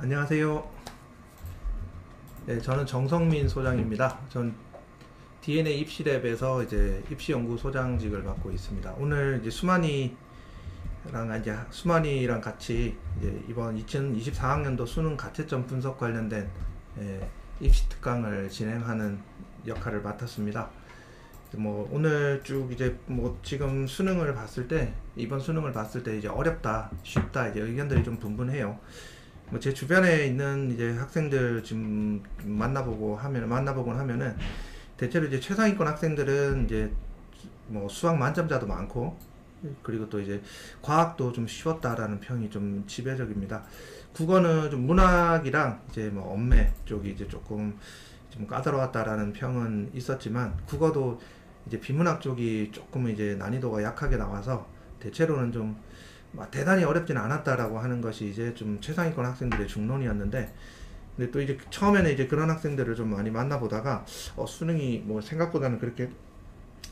안녕하세요. 네, 저는 정성민 소장입니다. 전 DNA 입시랩에서 이제 입시연구 소장직을 맡고 있습니다. 오늘 이제 수만이랑 같이 이제 이번 2024학년도 수능 가채점 분석 관련된 입시 특강을 진행하는 역할을 맡았습니다. 뭐 오늘 쭉 이제 뭐 지금 수능을 봤을 때, 이번 수능을 봤을 때 이제 어렵다, 쉽다 이제 의견들이 좀 분분해요. 뭐 제 주변에 있는 이제 학생들 지금 만나보곤 하면은 대체로 이제 최상위권 학생들은 이제 뭐 수학 만점자도 많고, 그리고 또 이제 과학도 좀 쉬웠다라는 평이 좀 지배적입니다. 국어는 좀 문학이랑 이제 뭐 언매 쪽이 이제 조금 좀 까다로웠다라는 평은 있었지만, 국어도 이제 비문학 쪽이 조금 이제 난이도가 약하게 나와서 대체로는 좀 대단히 어렵지는 않았다라고 하는 것이 이제 좀 최상위권 학생들의 중론이었는데, 근데 또 이제 처음에는 이제 그런 학생들을 좀 많이 만나보다가 수능이 뭐 생각보다는 그렇게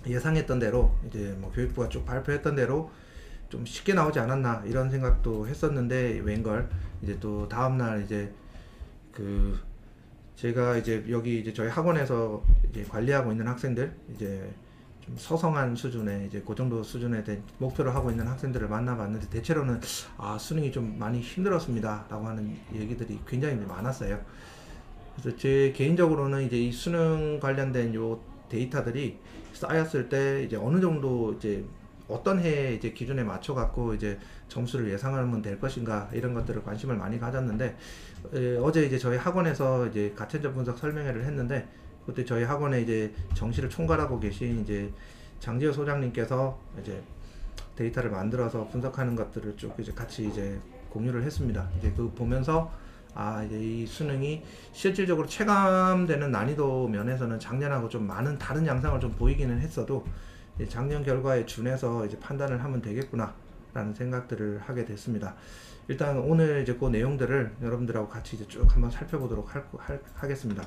예상했던 대로 이제 뭐 교육부가 쭉 발표했던 대로 좀 쉽게 나오지 않았나 이런 생각도 했었는데, 웬걸 이제 또 다음날 이제 그 제가 이제 여기 이제 저희 학원에서 이제 관리하고 있는 학생들, 이제 좀 서성한 수준의 이제 그 정도 수준에 대한 목표를 하고 있는 학생들을 만나봤는데, 대체로는 수능이 좀 많이 힘들었습니다 라고 하는 얘기들이 굉장히 많았어요. 그래서 제 개인적으로는 이제 이 수능 관련된 요 데이터들이 쌓였을 때 이제 어느 정도 이제 어떤 해 이제 기준에 맞춰 갖고 이제 점수를 예상하면 될 것인가, 이런 것들을 관심을 많이 가졌는데, 어제 이제 저희 학원에서 이제 가채점 분석 설명회를 했는데, 그때 저희 학원에 이제 정시를 총괄하고 계신 이제 장지호 소장님께서 이제 데이터를 만들어서 분석하는 것들을 쭉 이제 같이 이제 공유를 했습니다. 이제 그 보면서 이제 이 수능이 실질적으로 체감되는 난이도 면에서는 작년하고 좀 많은 다른 양상을 좀 보이기는 했어도, 작년 결과에 준해서 이제 판단을 하면 되겠구나 라는 생각들을 하게 됐습니다. 일단 오늘 이제 그 내용들을 여러분들하고 같이 이제 쭉 한번 살펴보도록 하겠습니다.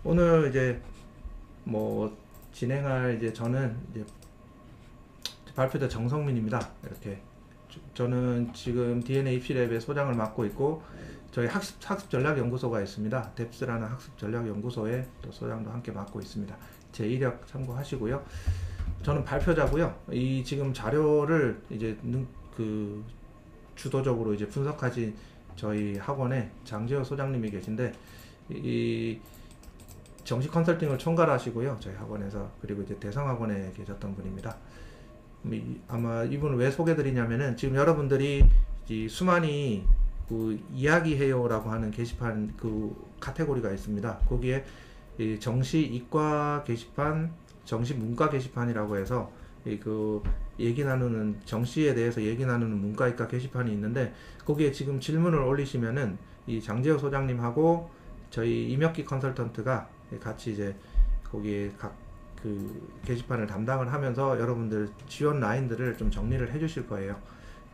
오늘 이제 뭐 진행할 이제 저는 이제 발표자 정성민입니다. 이렇게 저는 지금 DNA 입시랩의 소장을 맡고 있고, 저희 학습전략연구소가 있습니다. 뎁스라는 학습전략연구소의 또 소장도 함께 맡고 있습니다. 제 이력 참고하시고요. 저는 발표자고요. 이 지금 자료를 이제 주도적으로 이제 분석하신 저희 학원에 장지호 소장님이 계신데, 이 정시 컨설팅을 총괄하시고요, 저희 학원에서. 그리고 이제 대성학원에 계셨던 분입니다. 아마 이분을 왜 소개드리냐면은, 지금 여러분들이 이 수만이 이야기해요라고 하는 게시판 카테고리가 있습니다. 거기에 이 정시 이과 게시판, 정시 문과 게시판이라고 해서 얘기 나누는, 정시에 대해서 얘기 나누는 문과이과 게시판이 있는데, 거기에 지금 질문을 올리시면은 이 장재호 소장님하고 저희 임혁기 컨설턴트가 같이 이제 거기에 각 게시판을 담당을 하면서 여러분들 지원 라인들을 좀 정리를 해 주실 거예요.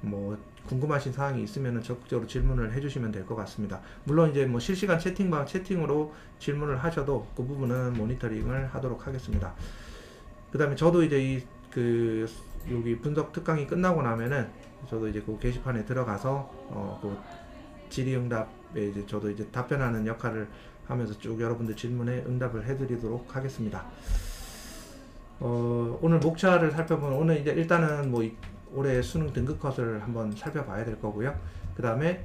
뭐 궁금하신 사항이 있으면은 적극적으로 질문을 해주시면 될 것 같습니다. 물론 이제 뭐 실시간 채팅으로 질문을 하셔도 그 부분은 모니터링을 하도록 하겠습니다. 그 다음에 저도 이제 여기 분석 특강이 끝나고 나면은 저도 이제 그 게시판에 들어가서 그 질의응답에 이제 저도 이제 답변하는 역할을 하면서 쭉 여러분들 질문에 응답을 해드리도록 하겠습니다. 오늘 목차를 살펴보면, 오늘 이제 일단은 뭐 올해 수능 등급 컷을 한번 살펴봐야 될 거고요. 그 다음에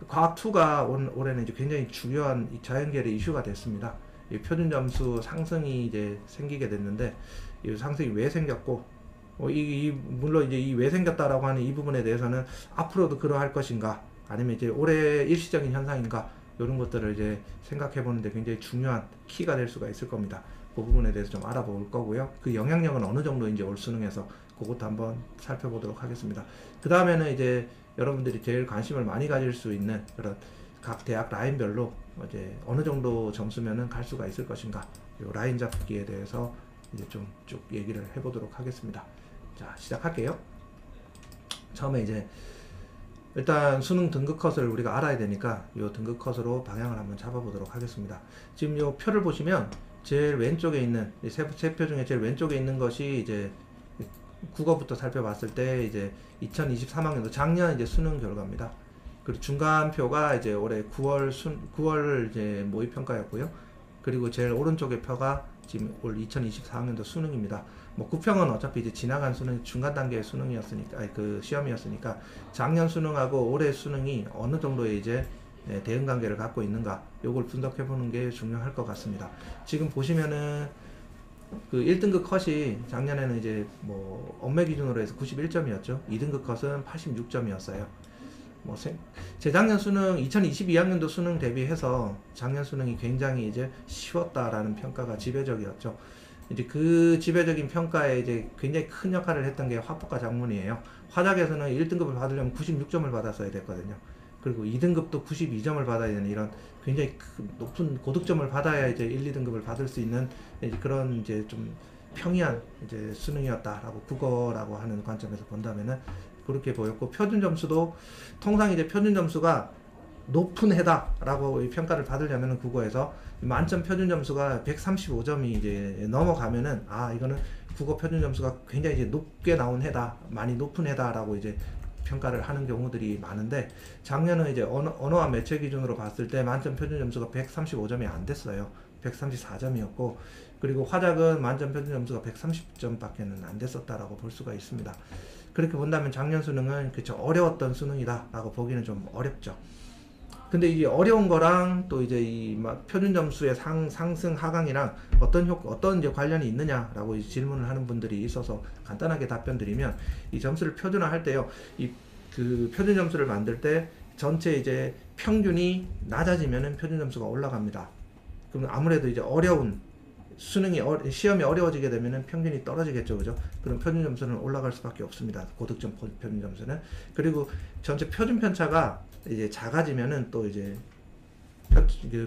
과학2가 올해는 이제 굉장히 중요한 자연계열의 이슈가 됐습니다. 이 표준 점수 상승이 이제 생기게 됐는데, 이 상승이 왜 생겼고, 물론 이제 이 왜 생겼다라고 하는 이 부분에 대해서는 앞으로도 그러할 것인가, 아니면 이제 올해 일시적인 현상인가, 이런 것들을 이제 생각해 보는데 굉장히 중요한 키가 될 수가 있을 겁니다. 그 부분에 대해서 좀 알아볼 거고요. 그 영향력은 어느 정도인지 올 수능에서 그것도 한번 살펴보도록 하겠습니다. 그 다음에는 이제 여러분들이 제일 관심을 많이 가질 수 있는 그런 각 대학 라인별로 이제 어느 정도 점수면은 갈 수가 있을 것인가, 이 라인 잡기에 대해서 이제 좀 쭉 얘기를 해보도록 하겠습니다. 자, 시작할게요. 처음에 이제 일단 수능 등급 컷을 우리가 알아야 되니까 이 등급 컷으로 방향을 한번 잡아보도록 하겠습니다. 지금 이 표를 보시면 제일 왼쪽에 있는 세 표 중에 제일 왼쪽에 있는 것이 이제 국어부터 살펴봤을 때 이제 2023학년도 작년 이제 수능 결과입니다. 그리고 중간표가 이제 올해 9월 이제 모의평가였고요. 그리고 제일 오른쪽의 표가 지금 올 2024학년도 수능입니다. 뭐 구평은 어차피 이제 지나간 수능, 중간 단계의 수능이었으니까, 아니 그 시험이었으니까 작년 수능하고 올해 수능이 어느 정도의 이제 대응 관계를 갖고 있는가, 요걸 분석해 보는 게 중요할 것 같습니다. 지금 보시면은 그 1등급 컷이 작년에는 이제 뭐 엄매 기준으로 해서 91점이었죠. 2등급 컷은 86점이었어요. 뭐 재작년 수능 2022학년도 수능 대비해서 작년 수능이 굉장히 이제 쉬웠다라는 평가가 지배적이었죠. 이제 그 지배적인 평가에 이제 굉장히 큰 역할을 했던 게 화법과 작문이에요. 화작에서는 1등급을 받으려면 96점을 받았어야 됐거든요. 그리고 2등급도 92점을 받아야 되는 이런 굉장히 높은 고득점을 받아야 이제 1, 2등급을 받을 수 있는 이제 그런 이제 좀 평이한 이제 수능이었다라고, 국어라고 하는 관점에서 본다면은 그렇게 보였고, 표준 점수도 통상 이제 표준 점수가 높은 해다라고 평가를 받으려면은 국어에서 만점 표준 점수가 135점이 이제 넘어가면은 아, 이거는 국어 표준 점수가 굉장히 이제 높게 나온 해다, 많이 높은 해다라고 이제 평가를 하는 경우들이 많은데, 작년은 이제 언어와 매체 기준으로 봤을 때 만점 표준 점수가 135점이 안 됐어요. 134점이었고, 그리고 화작은 만점 표준 점수가 130점밖에는 안 됐었다라고 볼 수가 있습니다. 그렇게 본다면 작년 수능은 그쵸, 어려웠던 수능이다 라고 보기는 좀 어렵죠. 근데 이게 어려운 거랑 또 이제 이 막 표준 점수의 상승 하강이랑 어떤 이제 관련이 있느냐라고 질문을 하는 분들이 있어서 간단하게 답변 드리면, 이 점수를 표준화할 때요, 이 그 표준 점수를 만들 때 전체 이제 평균이 낮아지면은 표준 점수가 올라갑니다. 그럼 아무래도 이제 어려운 시험이 어려워지게 되면은 평균이 떨어지겠죠, 그죠? 그럼 표준 점수는 올라갈 수밖에 없습니다. 고득점 표준 점수는. 그리고 전체 표준 편차가 이제 작아지면은 또 이제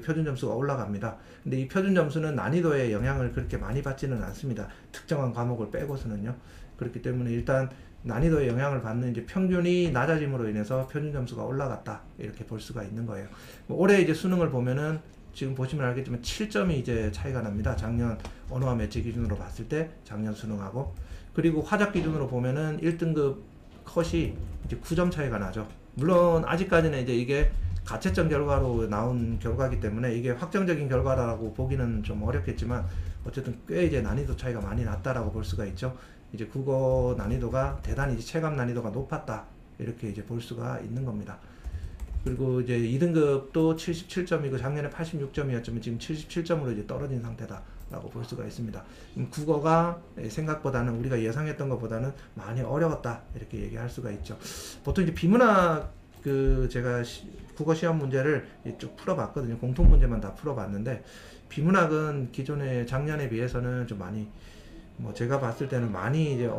표준 점수가 올라갑니다. 근데 이 표준 점수는 난이도에 영향을 그렇게 많이 받지는 않습니다. 특정한 과목을 빼고서는요. 그렇기 때문에 일단 난이도에 영향을 받는 이제 평균이 낮아짐으로 인해서 표준 점수가 올라갔다, 이렇게 볼 수가 있는 거예요. 뭐 올해 이제 수능을 보면은 지금 보시면 알겠지만 7점이 이제 차이가 납니다. 작년 언어와 매체 기준으로 봤을 때 작년 수능하고, 그리고 화작 기준으로 보면은 1등급 컷이 이제 9점 차이가 나죠. 물론 아직까지는 이제 이게 가채점 결과로 나온 결과이기 때문에 이게 확정적인 결과라고 보기는 좀 어렵겠지만, 어쨌든 꽤 이제 난이도 차이가 많이 났다라고 볼 수가 있죠. 이제 국어 난이도가 대단히 체감 난이도가 높았다, 이렇게 이제 볼 수가 있는 겁니다. 그리고 이제 2등급도 77점이고 작년에 86점이었지만 지금 77점으로 이제 떨어진 상태다라고 볼 수가 있습니다. 국어가 생각보다는, 우리가 예상했던 것보다는 많이 어려웠다, 이렇게 얘기할 수가 있죠. 보통 이제 비문학 제가 국어 시험 문제를 쭉 풀어봤거든요. 공통 문제만 다 풀어봤는데, 비문학은 기존의 작년에 비해서는 좀 많이, 뭐 제가 봤을 때는 많이 이제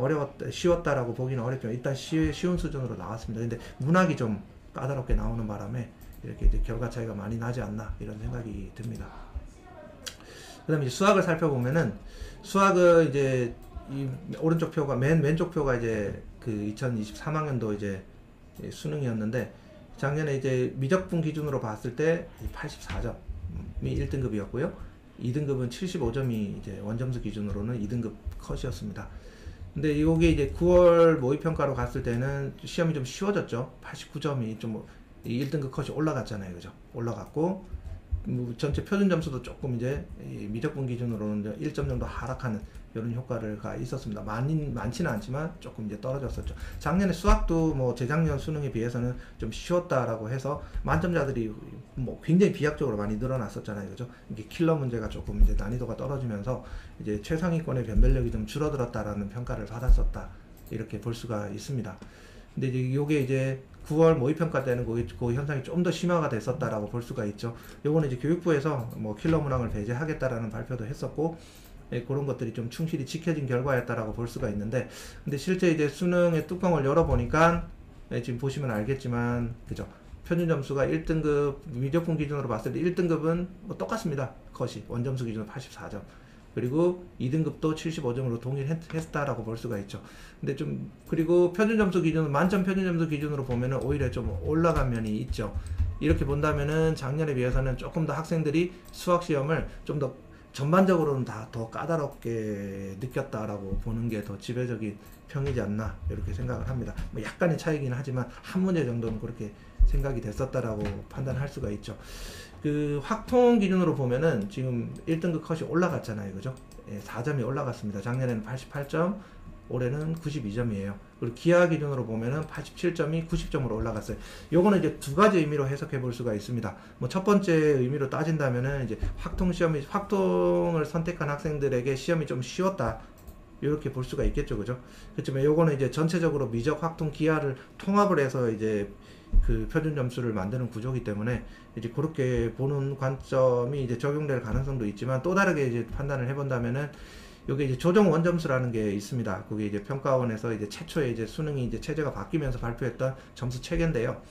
쉬웠다라고 보기는 어렵지만 일단 쉬운 수준으로 나왔습니다. 근데 문학이 좀 까다롭게 나오는 바람에 이렇게 이제 결과 차이가 많이 나지 않나, 이런 생각이 듭니다. 그 다음에 이제 수학을 살펴보면은, 수학은 이제 이 오른쪽 표가, 맨 왼쪽 표가 이제 그 2023학년도 이제 수능이었는데, 작년에 이제 미적분 기준으로 봤을 때 84점이 1등급이었고요. 2등급은 75점이 이제 원점수 기준으로는 2등급 컷이었습니다. 근데 이게 이제 9월 모의평가로 갔을 때는 시험이 좀 쉬워졌죠. 89점이 좀 1등급 컷이 올라갔잖아요, 그죠? 올라갔고, 전체 표준 점수도 조금 이제 미적분 기준으로는 1점 정도 하락하는 이런 효과가 있었습니다. 많지는 않지만 조금 이제 떨어졌었죠. 작년에 수학도 뭐 재작년 수능에 비해서는 좀 쉬웠다라고 해서 만점자들이 뭐 굉장히 비약적으로 많이 늘어났었잖아요, 그죠? 이게 킬러 문제가 조금 이제 난이도가 떨어지면서 이제 최상위권의 변별력이 좀 줄어들었다라는 평가를 받았었다, 이렇게 볼 수가 있습니다. 근데 이제 요게 이제 9월 모의평가 때는 그 현상이 좀 더 심화가 됐었다라고 볼 수가 있죠. 요거는 이제 교육부에서 뭐 킬러 문항을 배제하겠다라는 발표도 했었고, 그런 것들이 좀 충실히 지켜진 결과였다라고 볼 수가 있는데, 근데 실제 이제 수능의 뚜껑을 열어보니까 지금 보시면 알겠지만, 그죠? 표준 점수가 1등급 미적분 기준으로 봤을 때 1등급은 뭐 똑같습니다. 컷이 원점수 기준으로 84점. 그리고 2등급도 75점으로 동일했다라고 볼 수가 있죠. 근데 그리고 표준 점수 기준으로, 만점 표준 점수 기준으로 보면은 오히려 좀 올라간 면이 있죠. 이렇게 본다면은 작년에 비해서는 조금 더 학생들이 수학 시험을 좀 더 전반적으로는 다 더 까다롭게 느꼈다라고 보는 게 더 지배적인 평이지 않나, 이렇게 생각을 합니다. 뭐 약간의 차이긴 하지만 한 문제 정도는 그렇게 생각이 됐었다라고 판단할 수가 있죠. 그 확통 기준으로 보면은 지금 1등급 컷이 올라갔잖아요. 그죠? 예, 4점이 올라갔습니다. 작년에는 88점, 올해는 92점이에요. 그리고 기아 기준으로 보면은 87점이 90점으로 올라갔어요. 요거는 이제 두 가지 의미로 해석해 볼 수가 있습니다. 뭐 첫 번째 의미로 따진다면은 이제 확통을 선택한 학생들에게 시험이 좀 쉬웠다. 이렇게 볼 수가 있겠죠. 그죠? 그렇지만 요거는 이제 전체적으로 미적, 확통, 기하를 통합을 해서 이제 그 표준 점수를 만드는 구조이기 때문에 이제 그렇게 보는 관점이 이제 적용될 가능성도 있지만, 또 다르게 이제 판단을 해본다면은 여기 이제 조정 원점수라는 게 있습니다. 그게 이제 평가원에서 이제 최초에 이제 수능이 이제 체제가 바뀌면서 발표했던 점수 체계인데요.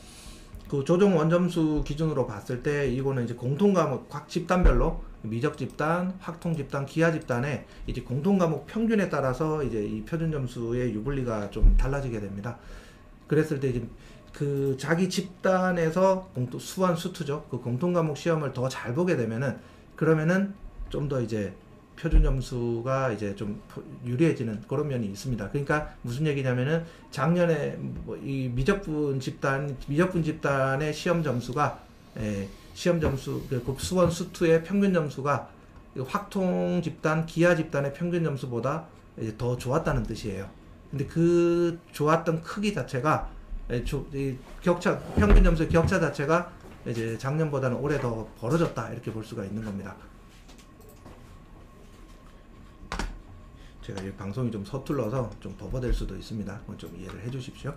그 조정 원점수 기준으로 봤을 때 이거는 이제 공통 과목 각 집단별로 미적 집단, 확통 집단, 기하 집단의 이제 공통 과목 평균에 따라서 이제 이 표준 점수의 유불리가 좀 달라지게 됩니다. 그랬을 때 이제 그 자기 집단에서 수원 수투죠. 그 공통 과목 시험을 더 잘 보게 되면은, 그러면은 좀 더 이제 표준 점수가 이제 좀 유리해지는 그런 면이 있습니다. 그러니까 무슨 얘기냐면은 작년에 뭐 이 미적분 집단의 시험 점수가 시험 점수 그 수원 수투의 평균 점수가 확통 집단, 기하 집단의 평균 점수보다 이제 더 좋았다는 뜻이에요. 근데 그 좋았던 크기 자체가 이 격차, 평균 점수의 격차 자체가 이제 작년보다는 올해 더 벌어졌다, 이렇게 볼 수가 있는 겁니다. 제가 이 방송이 좀 서툴러서 좀 버벅될 수도 있습니다. 좀 이해를 해 주십시오.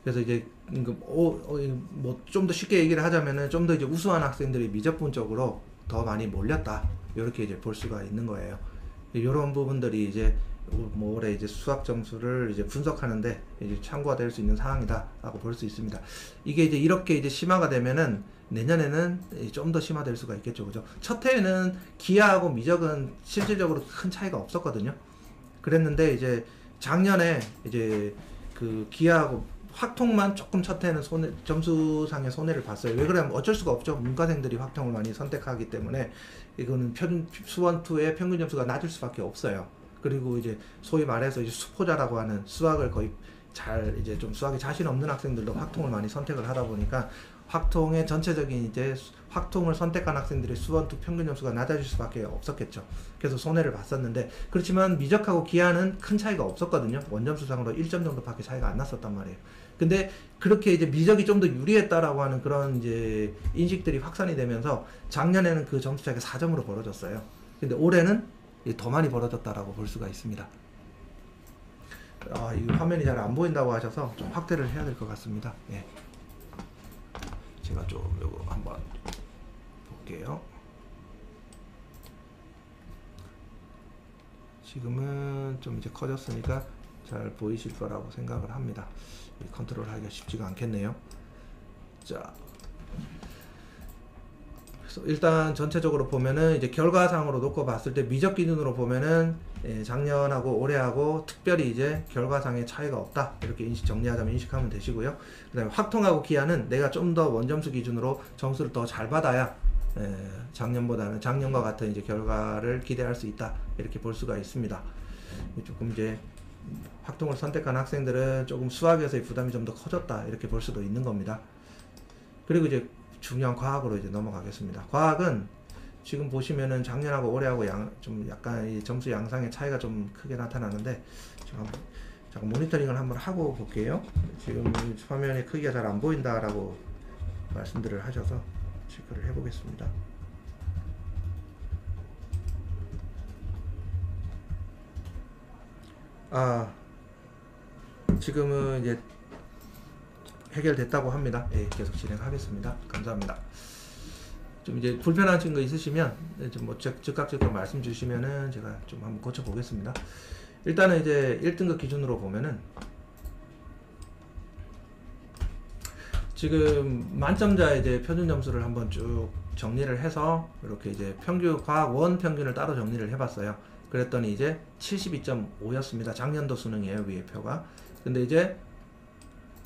그래서 이제 뭐 좀 더 쉽게 얘기를 하자면은 좀 더 이제 우수한 학생들이 미적분 쪽으로 더 많이 몰렸다, 이렇게 이제 볼 수가 있는 거예요. 이런 부분들이 이제 뭐 올해 이제 수학 점수를 이제 분석하는데 이제 참고가 될 수 있는 사항이다라고 볼 수 있습니다. 이게 이제 이렇게 이제 심화가 되면은 내년에는 좀 더 심화될 수가 있겠죠. 그죠? 첫 해에는 기하하고 미적은 실질적으로 큰 차이가 없었거든요. 그랬는데 이제 작년에 이제 그 기하하고 확통만 조금 첫 해는 점수상의 손해를 봤어요. 왜 그러냐면 어쩔 수가 없죠. 문과생들이 확통을 많이 선택하기 때문에 이거는 수원2의 평균 점수가 낮을 수밖에 없어요. 그리고 이제 소위 말해서 이제 수포자라고 하는 수학을 거의 이제 좀 수학에 자신 없는 학생들도 확통을 많이 선택을 하다 보니까 확통의 전체적인 이제 확통을 선택한 학생들의 수원2 평균 점수가 낮아질 수밖에 없었겠죠. 그래서 손해를 봤었는데, 그렇지만 미적하고 기하는 큰 차이가 없었거든요. 원점수상으로 1점 정도밖에 차이가 안 났었단 말이에요. 근데 그렇게 이제 미적이 좀 더 유리했다라고 하는 그런 이제 인식들이 확산이 되면서 작년에는 그 점수 차이가 4점으로 벌어졌어요. 근데 올해는 더 많이 벌어졌다라고 볼 수가 있습니다. 이 화면이 잘 안 보인다고 하셔서 좀 확대를 해야 될 것 같습니다. 예. 제가 좀 요거 한번 볼게요. 지금은 좀 이제 커졌으니까 잘 보이실 거라고 생각을 합니다. 컨트롤 하기가 쉽지가 않겠네요. 자, 그래서 일단 전체적으로 보면은 이제 결과상으로 놓고 봤을 때 미적 기준으로 보면은 작년하고 올해하고 특별히 이제 결과상의 차이가 없다, 이렇게 정리하자면 인식하면 되시고요. 그 다음에 확통하고 기하는 내가 좀 더 원점수 기준으로 점수를 더 잘 받아야 작년보다는 작년과 같은 이제 결과를 기대할 수 있다, 이렇게 볼 수가 있습니다. 조금 이제 확통을 선택한 학생들은 조금 수학에서의 부담이 좀 더 커졌다, 이렇게 볼 수도 있는 겁니다. 그리고 이제 중요한 과학으로 이제 넘어가겠습니다. 과학은 지금 보시면은 작년하고 올해하고 좀 약간 이 점수 양상의 차이가 좀 크게 나타나는데, 제가 잠깐 모니터링을 한번 하고 볼게요. 지금 화면의 크기가 잘 안 보인다라고 말씀들을 하셔서 체크를 해보겠습니다. 지금은 이제 해결됐다고 합니다. 예, 계속 진행하겠습니다. 감사합니다. 좀 이제 불편하신 거 있으시면 좀 뭐 즉각 말씀 주시면은 제가 좀 한번 고쳐 보겠습니다. 일단은 이제 1등급 기준으로 보면은 지금 만점자 이제 표준 점수를 한번 쭉 정리를 해서 이렇게 이제 과학 원 평균을 따로 정리를 해봤어요. 그랬더니 이제 72.5였습니다. 작년도 수능이에요, 위에 표가. 근데 이제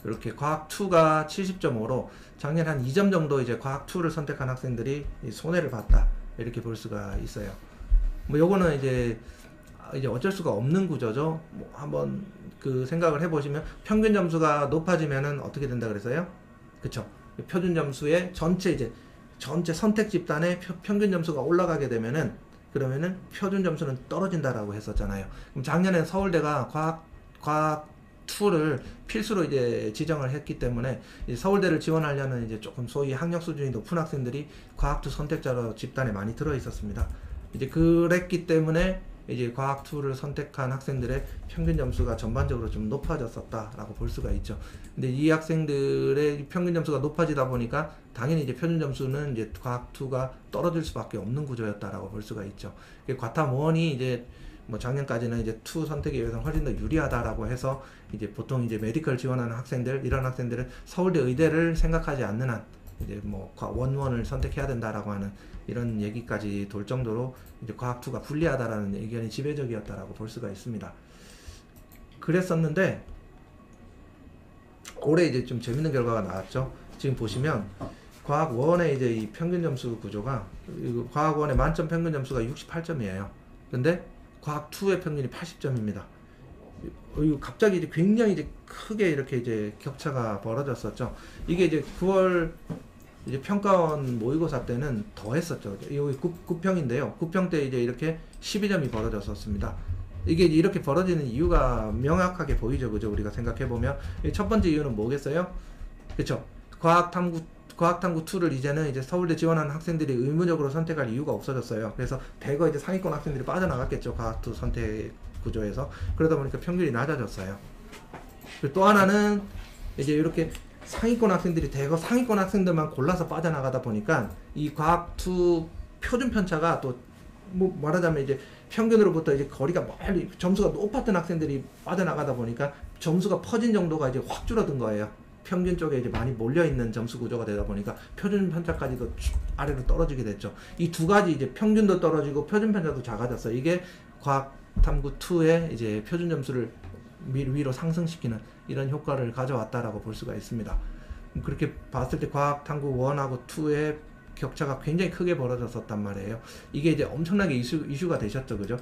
이렇게 과학2가 70.5로 작년 한 2점 정도 이제 과학2를 선택한 학생들이 손해를 봤다, 이렇게 볼 수가 있어요. 뭐 요거는 이제 어쩔 수가 없는 구조죠. 뭐 한번 그 생각을 해보시면 평균 점수가 높아지면은 어떻게 된다 그랬어요? 그쵸? 표준 점수의 전체 선택 집단의 평균 점수가 올라가게 되면은, 그러면은 표준 점수는 떨어진다라고 했었잖아요. 그럼 작년에 서울대가 과학 2를 필수로 이제 지정을 했기 때문에, 이제 서울대를 지원하려는 이제 조금 소위 학력 수준이 높은 학생들이 과학 2 선택자로 집단에 많이 들어 있었습니다. 이제 그랬기 때문에 이제 과학 2를 선택한 학생들의 평균 점수가 전반적으로 좀 높아졌었다라고 볼 수가 있죠. 근데 이 학생들의 평균 점수가 높아지다 보니까 당연히 이제 표준 점수는 이제 과학 2가 떨어질 수밖에 없는 구조였다라고 볼 수가 있죠. 과탐 1이 이제 뭐 작년까지는 이제 2 선택에 비해서는 훨씬 더 유리하다라고 해서, 이제 보통 이제 메디컬 지원하는 학생들, 이런 학생들은 서울대 의대를 생각하지 않는 한 이제 뭐 원원을 선택해야 된다라고 하는 이런 얘기까지 돌 정도로 이제 과학 2가 불리하다라는 의견이 지배적이었다라고 볼 수가 있습니다. 그랬었는데 올해 이제 좀 재밌는 결과가 나왔죠. 지금 보시면 과학 1의 이제 이 평균 점수 구조가, 과학 1의 만점 평균 점수가 68점이에요. 근데 과학 2의 평균이 80점입니다. 갑자기 이제 굉장히 이제 크게 이렇게 이제 격차가 벌어졌었죠. 이게 이제 9월 이제 평가원 모의고사 때는 더 했었죠. 여기 9평인데요. 9평 때 이제 이렇게 12점이 벌어졌었습니다. 이게 이렇게 벌어지는 이유가 명확하게 보이죠. 그죠? 우리가 생각해보면. 첫 번째 이유는 뭐겠어요? 그쵸? 과학탐구 2를 이제는 이제 서울대 지원하는 학생들이 의무적으로 선택할 이유가 없어졌어요. 그래서 대거 이제 상위권 학생들이 빠져나갔겠죠. 과학 2 선택 구조에서. 그러다 보니까 평균이 낮아졌어요. 또 하나는 이제 이렇게 상위권 학생들이 대거 상위권 학생들만 골라서 빠져나가다 보니까 이 과학 2 표준 편차가 또 뭐 말하자면 이제 평균으로부터 이제 거리가 멀리 점수가 높았던 학생들이 빠져나가다 보니까 점수가 퍼진 정도가 이제 확 줄어든 거예요. 평균 쪽에 이제 많이 몰려있는 점수 구조가 되다 보니까 표준 편차까지도 아래로 떨어지게 됐죠. 이 두 가지 이제 평균도 떨어지고 표준 편차도 작아졌어요. 이게 과학 탐구 2의 이제 표준 점수를 위로 상승시키는 이런 효과를 가져왔다라고 볼 수가 있습니다. 그렇게 봤을 때 과학 탐구 1하고 2의 격차가 굉장히 크게 벌어졌었단 말이에요. 이게 이제 엄청나게 이슈가 되셨죠, 그죠?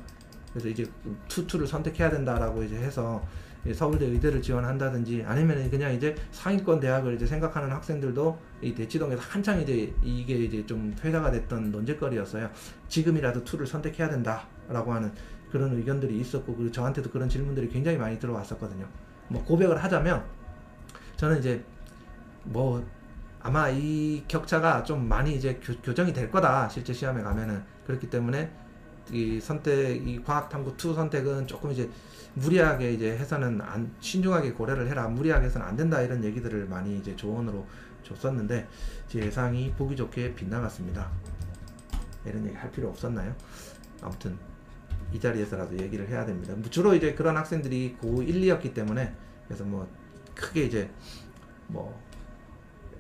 그래서 이제 2를 선택해야 된다라고 이제 해서 서울대 의대를 지원한다든지, 아니면 그냥 이제 상위권 대학을 이제 생각하는 학생들도 이 대치동에서 한창 이제 이게 이제 좀 회자가 됐던 논쟁거리였어요. 지금이라도 2를 선택해야 된다라고 하는 그런 의견들이 있었고, 그리고 저한테도 그런 질문들이 굉장히 많이 들어왔었거든요. 뭐 고백을 하자면 저는 이제 뭐 아마 이 격차가 좀 많이 이제 교정이 될 거다, 실제 시험에 가면은. 그렇기 때문에 이 과학탐구 2 선택은 조금 이제 무리하게 이제 해서는 신중하게 고려를 해라, 무리하게 해서는 안 된다, 이런 얘기들을 많이 이제 조언으로 줬었는데, 제 예상이 보기 좋게 빗나갔습니다. 이런 얘기 할 필요 없었나요? 아무튼 이 자리에서라도 얘기를 해야 됩니다. 주로 이제 그런 학생들이 고1, 2였기 때문에, 그래서 뭐 크게 이제 뭐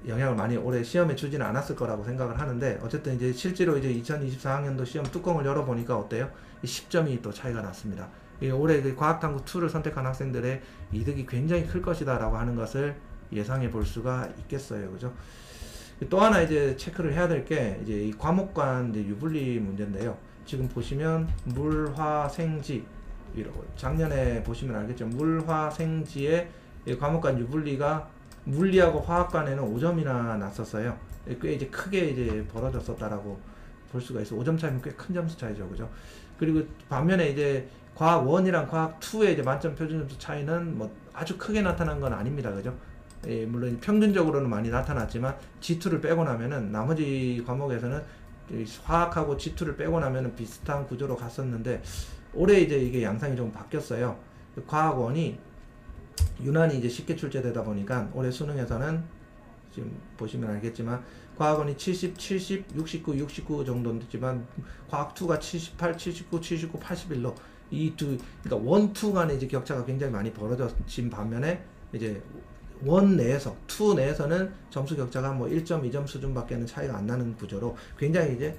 영향을 많이 올해 시험에 주지는 않았을 거라고 생각을 하는데, 어쨌든 이제 실제로 이제 2024학년도 시험 뚜껑을 열어보니까 어때요? 10점이 또 차이가 났습니다. 올해 과학탐구 2를 선택한 학생들의 이득이 굉장히 클 것이다 라고 하는 것을 예상해 볼 수가 있겠어요. 그죠? 또 하나 이제 체크를 해야 될 게 이제 이 과목 간 이제 유불리 문제인데요. 지금 보시면 물화생지, 작년에 보시면 알겠죠. 물화생지의 과목 간 유불리가 물리하고 화학 간에는 5점이나 났었어요. 꽤 이제 크게 이제 벌어졌었다라고 볼 수가 있어. 5점 차이면 꽤 큰 점수 차이죠, 그죠? 그리고 반면에 이제 과학 1이랑 과학 2의 이제 만점 표준 점수 차이는 뭐 아주 크게 나타난 건 아닙니다, 그죠? 물론 평균적으로는 많이 나타났지만 G2를 빼고 나면은 나머지 과목에서는 화학하고 G2를 빼고 나면은 비슷한 구조로 갔었는데, 올해 이제 이게 양상이 좀 바뀌었어요. 과학 1이 유난히 이제 쉽게 출제되다 보니까 올해 수능에서는 지금 보시면 알겠지만 과학원이 70, 70, 69, 69 정도였지만 과학 2가 78, 79, 79, 81로 이 두, 그러니까 1, 2 간의 이제 격차가 굉장히 많이 벌어진 반면에 이제 1 내에서, 2 내에서는 점수 격차가 뭐 1점, 2점 수준밖에는 차이가 안 나는 구조로 굉장히 이제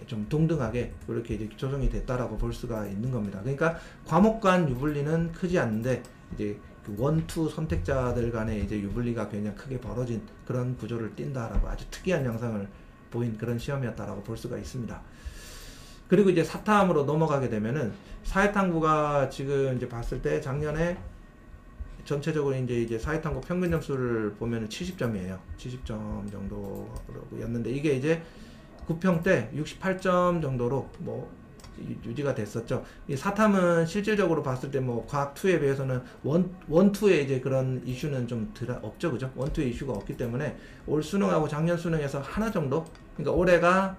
좀 동등하게 그렇게 이제 조정이 됐다라고 볼 수가 있는 겁니다. 그러니까 과목 간 유불리는 크지 않는데 이제 그 1, 2 선택자들 간의 이제 유불리가 굉장히 크게 벌어진 그런 구조를 띈다라고 아주 특이한 양상을 보인 그런 시험이었다라고 볼 수가 있습니다. 그리고 이제 사탐으로 넘어가게 되면은 사회탐구가 지금 이제 봤을 때 작년에 전체적으로 이제 사회탐구 평균 점수를 보면은 70점이에요. 70점 정도였는데 이게 이제 9평 때 68점 정도로 뭐 유지가 됐었죠. 이 사탐은 실질적으로 봤을 때 뭐 과학 2에 비해서는 원투의 이제 그런 이슈는 좀 없죠, 그죠? 원투의 이슈가 없기 때문에 올 수능하고 작년 수능에서 하나 정도, 그러니까 올해가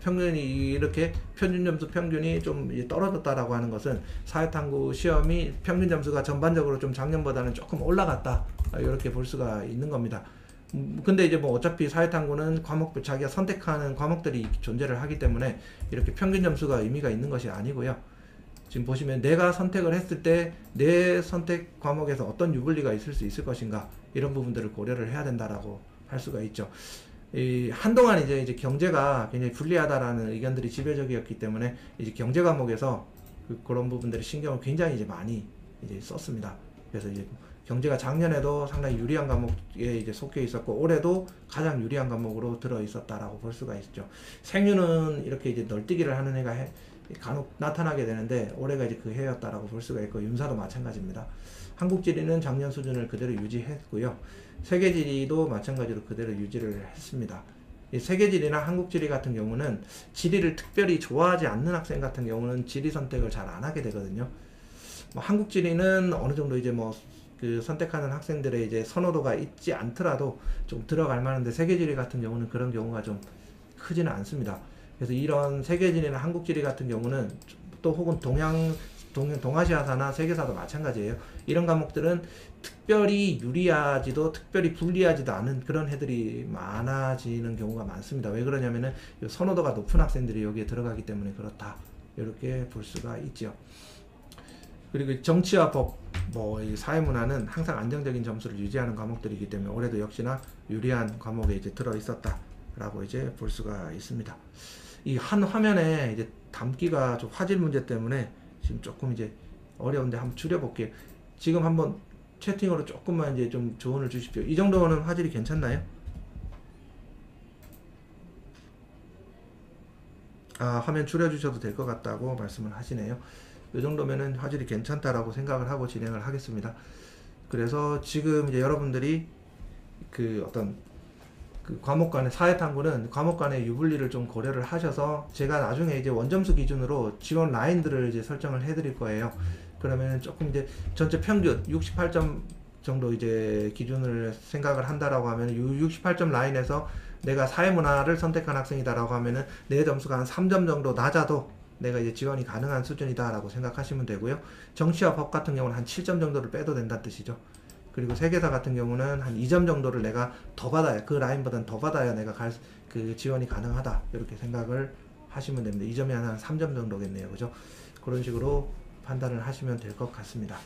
평균이 이렇게 평균 점수 평균이 좀 떨어졌다라고 하는 것은 사회탐구 시험이 평균 점수가 전반적으로 좀 작년보다는 조금 올라갔다, 이렇게 볼 수가 있는 겁니다. 근데 이제 뭐 어차피 사회탐구는 과목별 자기가 선택하는 과목들이 존재를 하기 때문에 이렇게 평균 점수가 의미가 있는 것이 아니고요. 지금 보시면 내가 선택을 했을 때 내 선택 과목에서 어떤 유불리가 있을 수 있을 것인가, 이런 부분들을 고려를 해야 된다라고 할 수가 있죠. 한동안 이제 경제가 굉장히 불리하다라는 의견들이 지배적이었기 때문에 이제 경제 과목에서 그런 부분들이 신경을 굉장히 이제 많이 이제 썼습니다. 그래서 이제 경제가 작년에도 상당히 유리한 과목에 이제 속해 있었고 올해도 가장 유리한 과목으로 들어 있었다라고 볼 수가 있죠. 생유는 이렇게 이제 널뛰기를 하는 해가 간혹 나타나게 되는데 올해가 이제 그 해였다라고 볼 수가 있고, 윤사도 마찬가지입니다. 한국지리는 작년 수준을 그대로 유지했고요. 세계지리도 마찬가지로 그대로 유지를 했습니다. 이 세계지리나 한국지리 같은 경우는 지리를 특별히 좋아하지 않는 학생 같은 경우는 지리 선택을 잘 안 하게 되거든요. 뭐 한국지리는 어느 정도 이제 뭐 그 선택하는 학생들의 이제 선호도가 있지 않더라도 좀 들어갈 만한데, 세계지리 같은 경우는 그런 경우가 좀 크지는 않습니다. 그래서 이런 세계지리나 한국지리 같은 경우는 또 혹은 동아시아사나 세계사도 마찬가지예요. 이런 과목들은 특별히 유리하지도 특별히 불리하지도 않은 그런 애들이 많아지는 경우가 많습니다. 왜 그러냐면은 선호도가 높은 학생들이 여기에 들어가기 때문에 그렇다, 이렇게 볼 수가 있죠. 그리고 정치와 법, 뭐 이 사회문화는 항상 안정적인 점수를 유지하는 과목들이기 때문에 올해도 역시나 유리한 과목에 이제 들어 있었다라고 이제 볼 수가 있습니다. 이 한 화면에 이제 담기가 좀 화질 문제 때문에 지금 조금 이제 어려운데 한번 줄여볼게요. 지금 한번 채팅으로 조금만 이제 좀 조언을 주십시오. 이 정도는 화질이 괜찮나요? 화면 줄여주셔도 될 것 같다고 말씀을 하시네요. 이 정도면은 화질이 괜찮다라고 생각을 하고 진행을 하겠습니다. 그래서 지금 이제 여러분들이 그 어떤 그 과목 간의 사회탐구는 과목 간의 유불리를 좀 고려를 하셔서 제가 나중에 이제 원점수 기준으로 지원 라인들을 이제 설정을 해드릴 거예요. 그러면 조금 이제 전체 평균 68점 정도 이제 기준을 생각을 한다라고 하면 68점 라인에서 내가 사회문화를 선택한 학생이다라고 하면은 내 점수가 한 3점 정도 낮아도 내가 이제 지원이 가능한 수준이다라고 생각하시면 되고요. 정치와 법 같은 경우는 한 7점 정도를 빼도 된다는 뜻이죠. 그리고 세계사 같은 경우는 한 2점 정도를 내가 더 받아야, 그 라인보다는 더 받아야 내가 그 지원이 가능하다, 이렇게 생각을 하시면 됩니다. 2점이 한 3점 정도겠네요, 그죠? 그런 식으로 판단을 하시면 될 것 같습니다.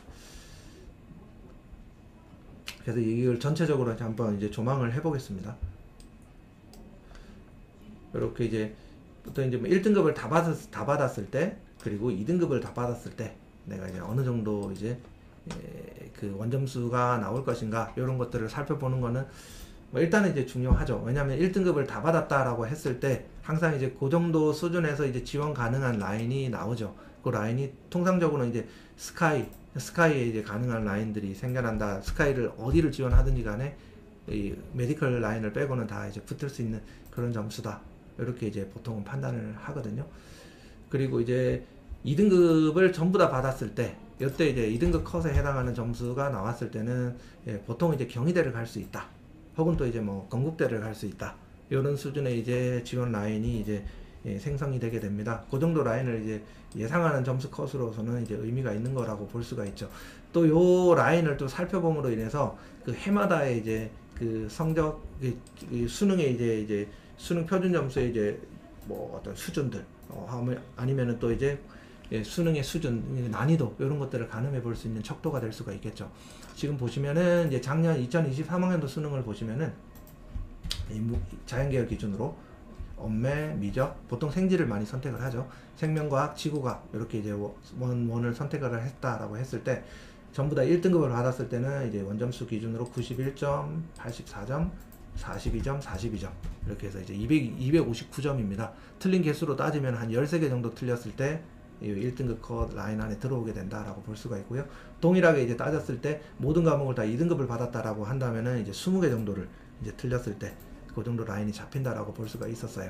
그래서 이걸 전체적으로 한번 이제 조망을 해보겠습니다. 이렇게 이제 보통 이제 뭐 1등급을 다 받았을 때, 그리고 2등급을 다 받았을 때 내가 이제 어느 정도 이제 그 원점수가 나올 것인가, 이런 것들을 살펴보는 거는 뭐 일단은 이제 중요하죠. 왜냐하면 1등급을 다 받았다라고 했을 때 항상 이제 그 정도 수준에서 이제 지원 가능한 라인이 나오죠. 그 라인이 통상적으로는 이제 스카이에 이제 가능한 라인들이 생겨난다. 스카이를 어디를 지원하든지 간에 이 메디컬 라인을 빼고는 다 이제 붙을 수 있는 그런 점수다, 이렇게 이제 보통은 판단을 하거든요. 그리고 이제 2등급을 전부 다 받았을 때, 이때 이제 2등급 컷에 해당하는 점수가 나왔을 때는 보통 이제 경희대를 갈 수 있다, 혹은 또 이제 뭐 건국대를 갈 수 있다, 이런 수준의 이제 지원 라인이 이제 생성이 되게 됩니다. 그 정도 라인을 이제 예상하는 점수 컷으로서는 이제 의미가 있는 거라고 볼 수가 있죠. 또 요 라인을 또 살펴봄으로 인해서 그 해마다의 이제 그 성적, 수능의 이제 수능 표준 점수의 이제 뭐 어떤 수준들, 아니면은 또 이제 수능의 수준, 난이도, 이런 것들을 가늠해 볼 수 있는 척도가 될 수가 있겠죠. 지금 보시면은 이제 작년 2023학년도 수능을 보시면은 자연계열 기준으로 엄매, 미적, 보통 생지를 많이 선택을 하죠. 생명과학, 지구과학, 이렇게 이제 원을 선택을 했다라고 했을 때 전부 다 1등급을 받았을 때는 이제 원점수 기준으로 91점, 84점, 42점, 42점, 이렇게 해서 이제 259점입니다. 틀린 개수로 따지면 한 13개 정도 틀렸을 때 이 1등급 컷 라인 안에 들어오게 된다라고 볼 수가 있고요. 동일하게 이제 따졌을 때 모든 과목을 다 2등급을 받았다라고 한다면은 이제 20개 정도를 이제 틀렸을 때 그 정도 라인이 잡힌다라고 볼 수가 있었어요.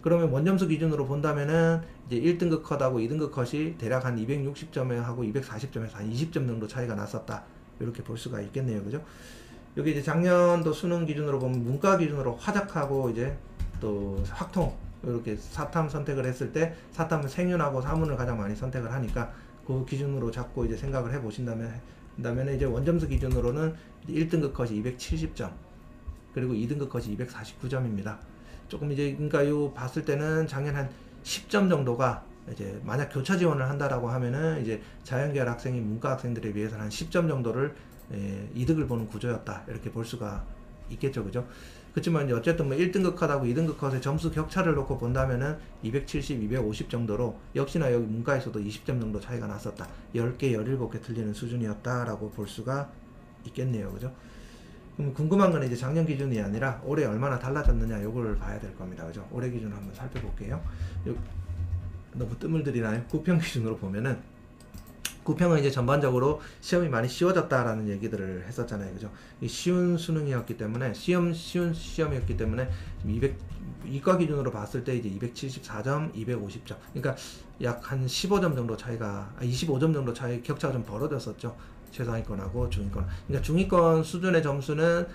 그러면 원점수 기준으로 본다면은 이제 1등급 컷하고 2등급 컷이 대략 한 260점에 하고 240점에서 한 20점 정도 차이가 났었다. 이렇게 볼 수가 있겠네요. 그죠? 여기 이제 작년도 수능 기준으로 보면 문과 기준으로 화작하고 이제 또 확통 이렇게 4탐 선택을 했을 때 4탐은 생윤하고 사문을 가장 많이 선택을 하니까 그 기준으로 잡고 이제 생각을 해 보신다면 이제 원점수 기준으로는 1등급 컷이 270점 그리고 2등급 컷이 249점입니다. 조금 이제 그러니까 요 봤을 때는 작년 한 10점 정도가 이제 만약 교차 지원을 한다라고 하면은 이제 자연계열 학생이 문과 학생들에 비해서는 한 10점 정도를 이득을 보는 구조였다 이렇게 볼 수가 있겠죠. 그죠? 그렇지만 이제 어쨌든 뭐 1등급 컷하고 2등급 컷의 점수 격차를 놓고 본다면은 270, 250 정도로 역시나 여기 문과에서도 20점 정도 차이가 났었다. 10개, 17개 틀리는 수준이었다라고 볼 수가 있겠네요. 그죠? 그럼 궁금한 건 이제 작년 기준이 아니라 올해 얼마나 달라졌느냐 요걸 봐야 될 겁니다. 그죠? 올해 기준으로 한번 살펴볼게요. 너무 뜸을 들이나요? 구평 기준으로 보면은 구평은 이제 전반적으로 시험이 많이 쉬워졌다라는 얘기들을 했었잖아요. 그죠? 이 쉬운 수능이었기 때문에 쉬운 시험이었기 때문에 200 이과 기준으로 봤을 때 이제 274점, 250점. 그러니까 약 한 15점 정도 차이가 25점 정도 차이 격차가 좀 벌어졌었죠. 최상위권하고 중위권. 그러니까 중위권 수준의 점수는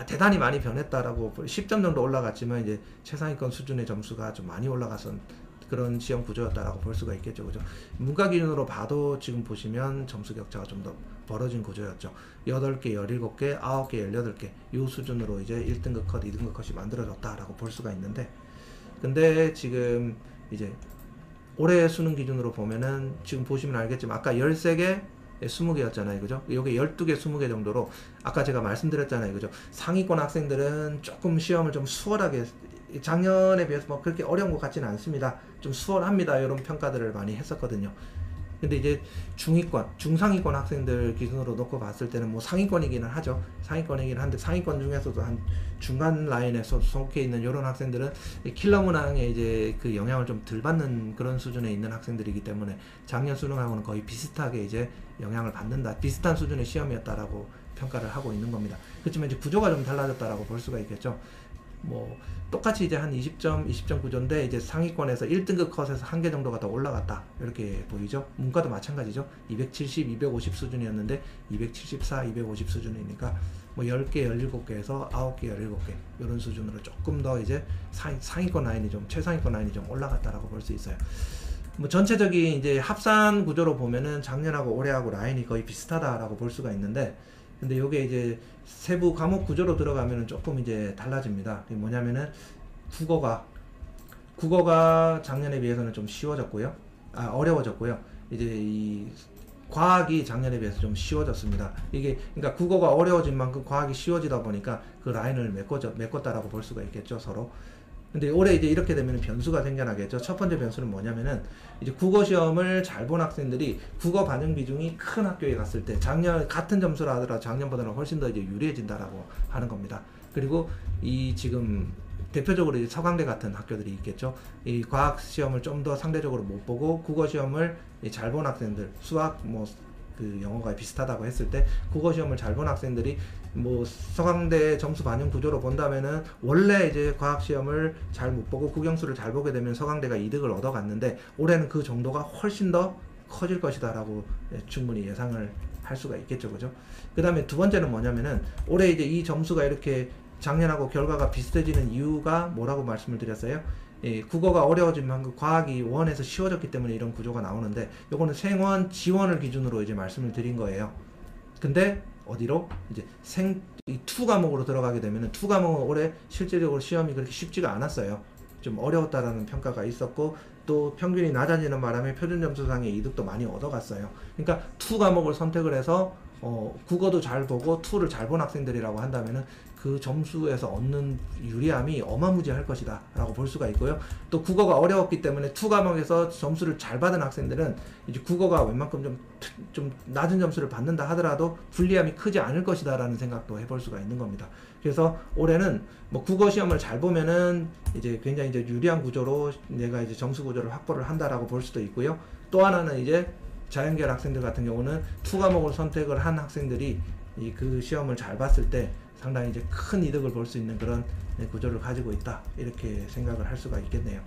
대단히 많이 변했다라고 10점 정도 올라갔지만 이제 최상위권 수준의 점수가 좀 많이 올라갔던 그런 시험 구조였다라고 볼 수가 있겠죠. 그죠? 문과 기준으로 봐도 지금 보시면 점수 격차가 좀 더 벌어진 구조였죠. 8개, 17개, 9개, 18개 이 수준으로 이제 1등급 컷, 2등급 컷이 만들어졌다라고 볼 수가 있는데 근데 지금 이제 올해 수능 기준으로 보면은 지금 보시면 알겠지만 아까 13개 20개였잖아요. 그죠? 요게 12개, 20개 정도로 아까 제가 말씀드렸잖아요. 그죠? 상위권 학생들은 조금 시험을 좀 수월하게 작년에 비해서 뭐 그렇게 어려운 것 같지는 않습니다. 좀 수월합니다. 이런 평가들을 많이 했었거든요. 근데 이제 중위권, 중상위권 학생들 기준으로 놓고 봤을 때는 뭐 상위권이기는 하죠. 상위권이긴 한데 상위권 중에서도 한 중간 라인에 속해 있는 이런 학생들은 킬러 문항에 이제 그 영향을 좀 덜 받는 그런 수준에 있는 학생들이기 때문에 작년 수능하고는 거의 비슷하게 이제 영향을 받는다. 비슷한 수준의 시험이었다라고 평가를 하고 있는 겁니다. 그렇지만 이제 구조가 좀 달라졌다라고 볼 수가 있겠죠. 뭐 똑같이 이제 한 20점 구조인데 이제 상위권에서 1등급 컷에서 한 개 정도가 더 올라갔다 이렇게 보이죠. 문과도 마찬가지죠. 270, 250 수준이었는데 274, 250 수준이니까 뭐 10개, 17개에서 9개, 17개 이런 수준으로 조금 더 이제 상위권 라인이 좀 최상위권 라인이 좀 올라갔다라고 볼 수 있어요. 뭐 전체적인 이제 합산 구조로 보면은 작년하고 올해하고 라인이 거의 비슷하다라고 볼 수가 있는데 근데 요게 이제 세부 과목 구조로 들어가면은 조금 이제 달라집니다. 그게 뭐냐면은 국어가 작년에 비해서는 좀 쉬워졌고요. 어려워졌고요. 이제 이 과학이 작년에 비해서 좀 쉬워졌습니다. 이게 그러니까 국어가 어려워진 만큼 과학이 쉬워지다 보니까 그 라인을 메꿨다라고 볼 수가 있겠죠, 서로. 근데 올해 이제 이렇게 되면 변수가 생겨나겠죠. 첫 번째 변수는 뭐냐면은 이제 국어 시험을 잘 본 학생들이 국어 반영 비중이 큰 학교에 갔을 때 작년 같은 점수라 하더라도 작년보다는 훨씬 더 이제 유리해진다라고 하는 겁니다. 그리고 이 지금 대표적으로 이제 서강대 같은 학교들이 있겠죠. 이 과학 시험을 좀 더 상대적으로 못 보고 국어 시험을 잘 본 학생들, 수학 뭐 그 영어가 비슷하다고 했을 때 국어 시험을 잘 본 학생들이 뭐 서강대 점수 반영 구조로 본다면은 원래 이제 과학 시험을 잘 못 보고 국영수를 잘 보게 되면 서강대가 이득을 얻어갔는데 올해는 그 정도가 훨씬 더 커질 것이다라고 충분히 예상을 할 수가 있겠죠. 그죠? 그 다음에 두 번째는 뭐냐면은 올해 이제 이 점수가 이렇게 작년하고 결과가 비슷해지는 이유가 뭐라고 말씀을 드렸어요? 국어가 어려워진 만큼 과학이 원에서 쉬워졌기 때문에 이런 구조가 나오는데 요거는 생원 지원을 기준으로 이제 말씀을 드린 거예요. 근데 어디로? 이제 투 과목으로 들어가게 되면은 투 과목은 올해 실제적으로 시험이 그렇게 쉽지가 않았어요. 좀 어려웠다라는 평가가 있었고 또 평균이 낮아지는 바람에 표준 점수상의 이득도 많이 얻어갔어요. 그러니까 투 과목을 선택을 해서 국어도 잘 보고 투를 잘 본 학생들이라고 한다면은 그 점수에서 얻는 유리함이 어마무지할 것이다 라고 볼 수가 있고요. 또 국어가 어려웠기 때문에 2과목에서 점수를 잘 받은 학생들은 이제 국어가 웬만큼 좀 낮은 점수를 받는다 하더라도 불리함이 크지 않을 것이다 라는 생각도 해볼 수가 있는 겁니다. 그래서 올해는 뭐 국어 시험을 잘 보면은 이제 굉장히 이제 유리한 구조로 내가 이제 점수 구조를 확보를 한다라고 볼 수도 있고요. 또 하나는 이제 자연계열 학생들 같은 경우는 2과목을 선택을 한 학생들이 그 시험을 잘 봤을 때 상당히 이제 큰 이득을 볼 수 있는 그런 구조를 가지고 있다 이렇게 생각을 할 수가 있겠네요.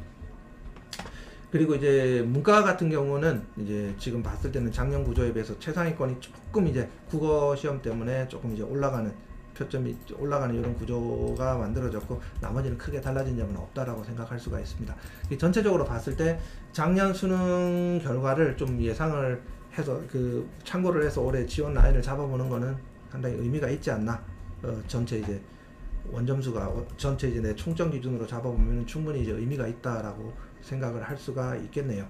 그리고 이제 문과 같은 경우는 이제 지금 봤을 때는 작년 구조에 비해서 최상위권이 조금 이제 국어 시험 때문에 조금 이제 올라가는 표점이 올라가는 이런 구조가 만들어졌고 나머지는 크게 달라진 점은 없다라고 생각할 수가 있습니다. 전체적으로 봤을 때 작년 수능 결과를 좀 예상을 해서 참고를 해서 올해 지원 라인을 잡아보는 거는 상당히 의미가 있지 않나. 전체 이제 원점수가 전체 이제 내 총점 기준으로 잡아보면 충분히 이제 의미가 있다라고 생각을 할 수가 있겠네요.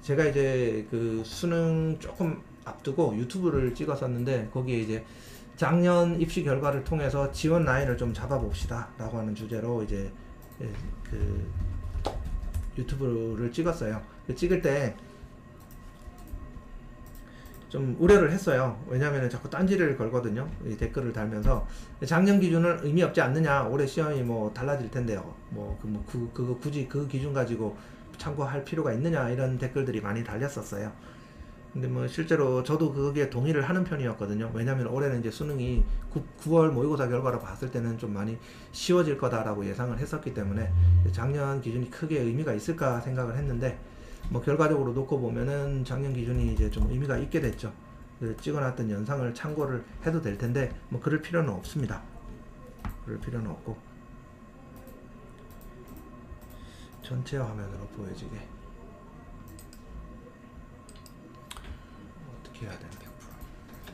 제가 이제 그 수능 조금 앞두고 유튜브를 찍었었는데 거기에 이제 작년 입시 결과를 통해서 지원 라인을 좀 잡아봅시다 라고 하는 주제로 이제 그 유튜브를 찍었어요. 찍을 때 좀 우려를 했어요. 왜냐하면 자꾸 딴지를 걸거든요. 이 댓글을 달면서 작년 기준은 의미 없지 않느냐. 올해 시험이 뭐 달라질 텐데요. 그거 굳이 그 기준 가지고 참고할 필요가 있느냐 이런 댓글들이 많이 달렸었어요. 근데 뭐 실제로 저도 거기에 동의를 하는 편이었거든요. 왜냐하면 올해는 이제 수능이 9월 모의고사 결과로 봤을 때는 좀 많이 쉬워질 거다라고 예상을 했었기 때문에 작년 기준이 크게 의미가 있을까 생각을 했는데 뭐 결과적으로 놓고 보면은 작년 기준이 이제 좀 의미가 있게 됐죠. 찍어놨던 영상을 참고를 해도 될 텐데 뭐 그럴 필요는 없습니다. 그럴 필요는 없고 전체 화면으로 보여지게 어떻게 해야 되나? 100%.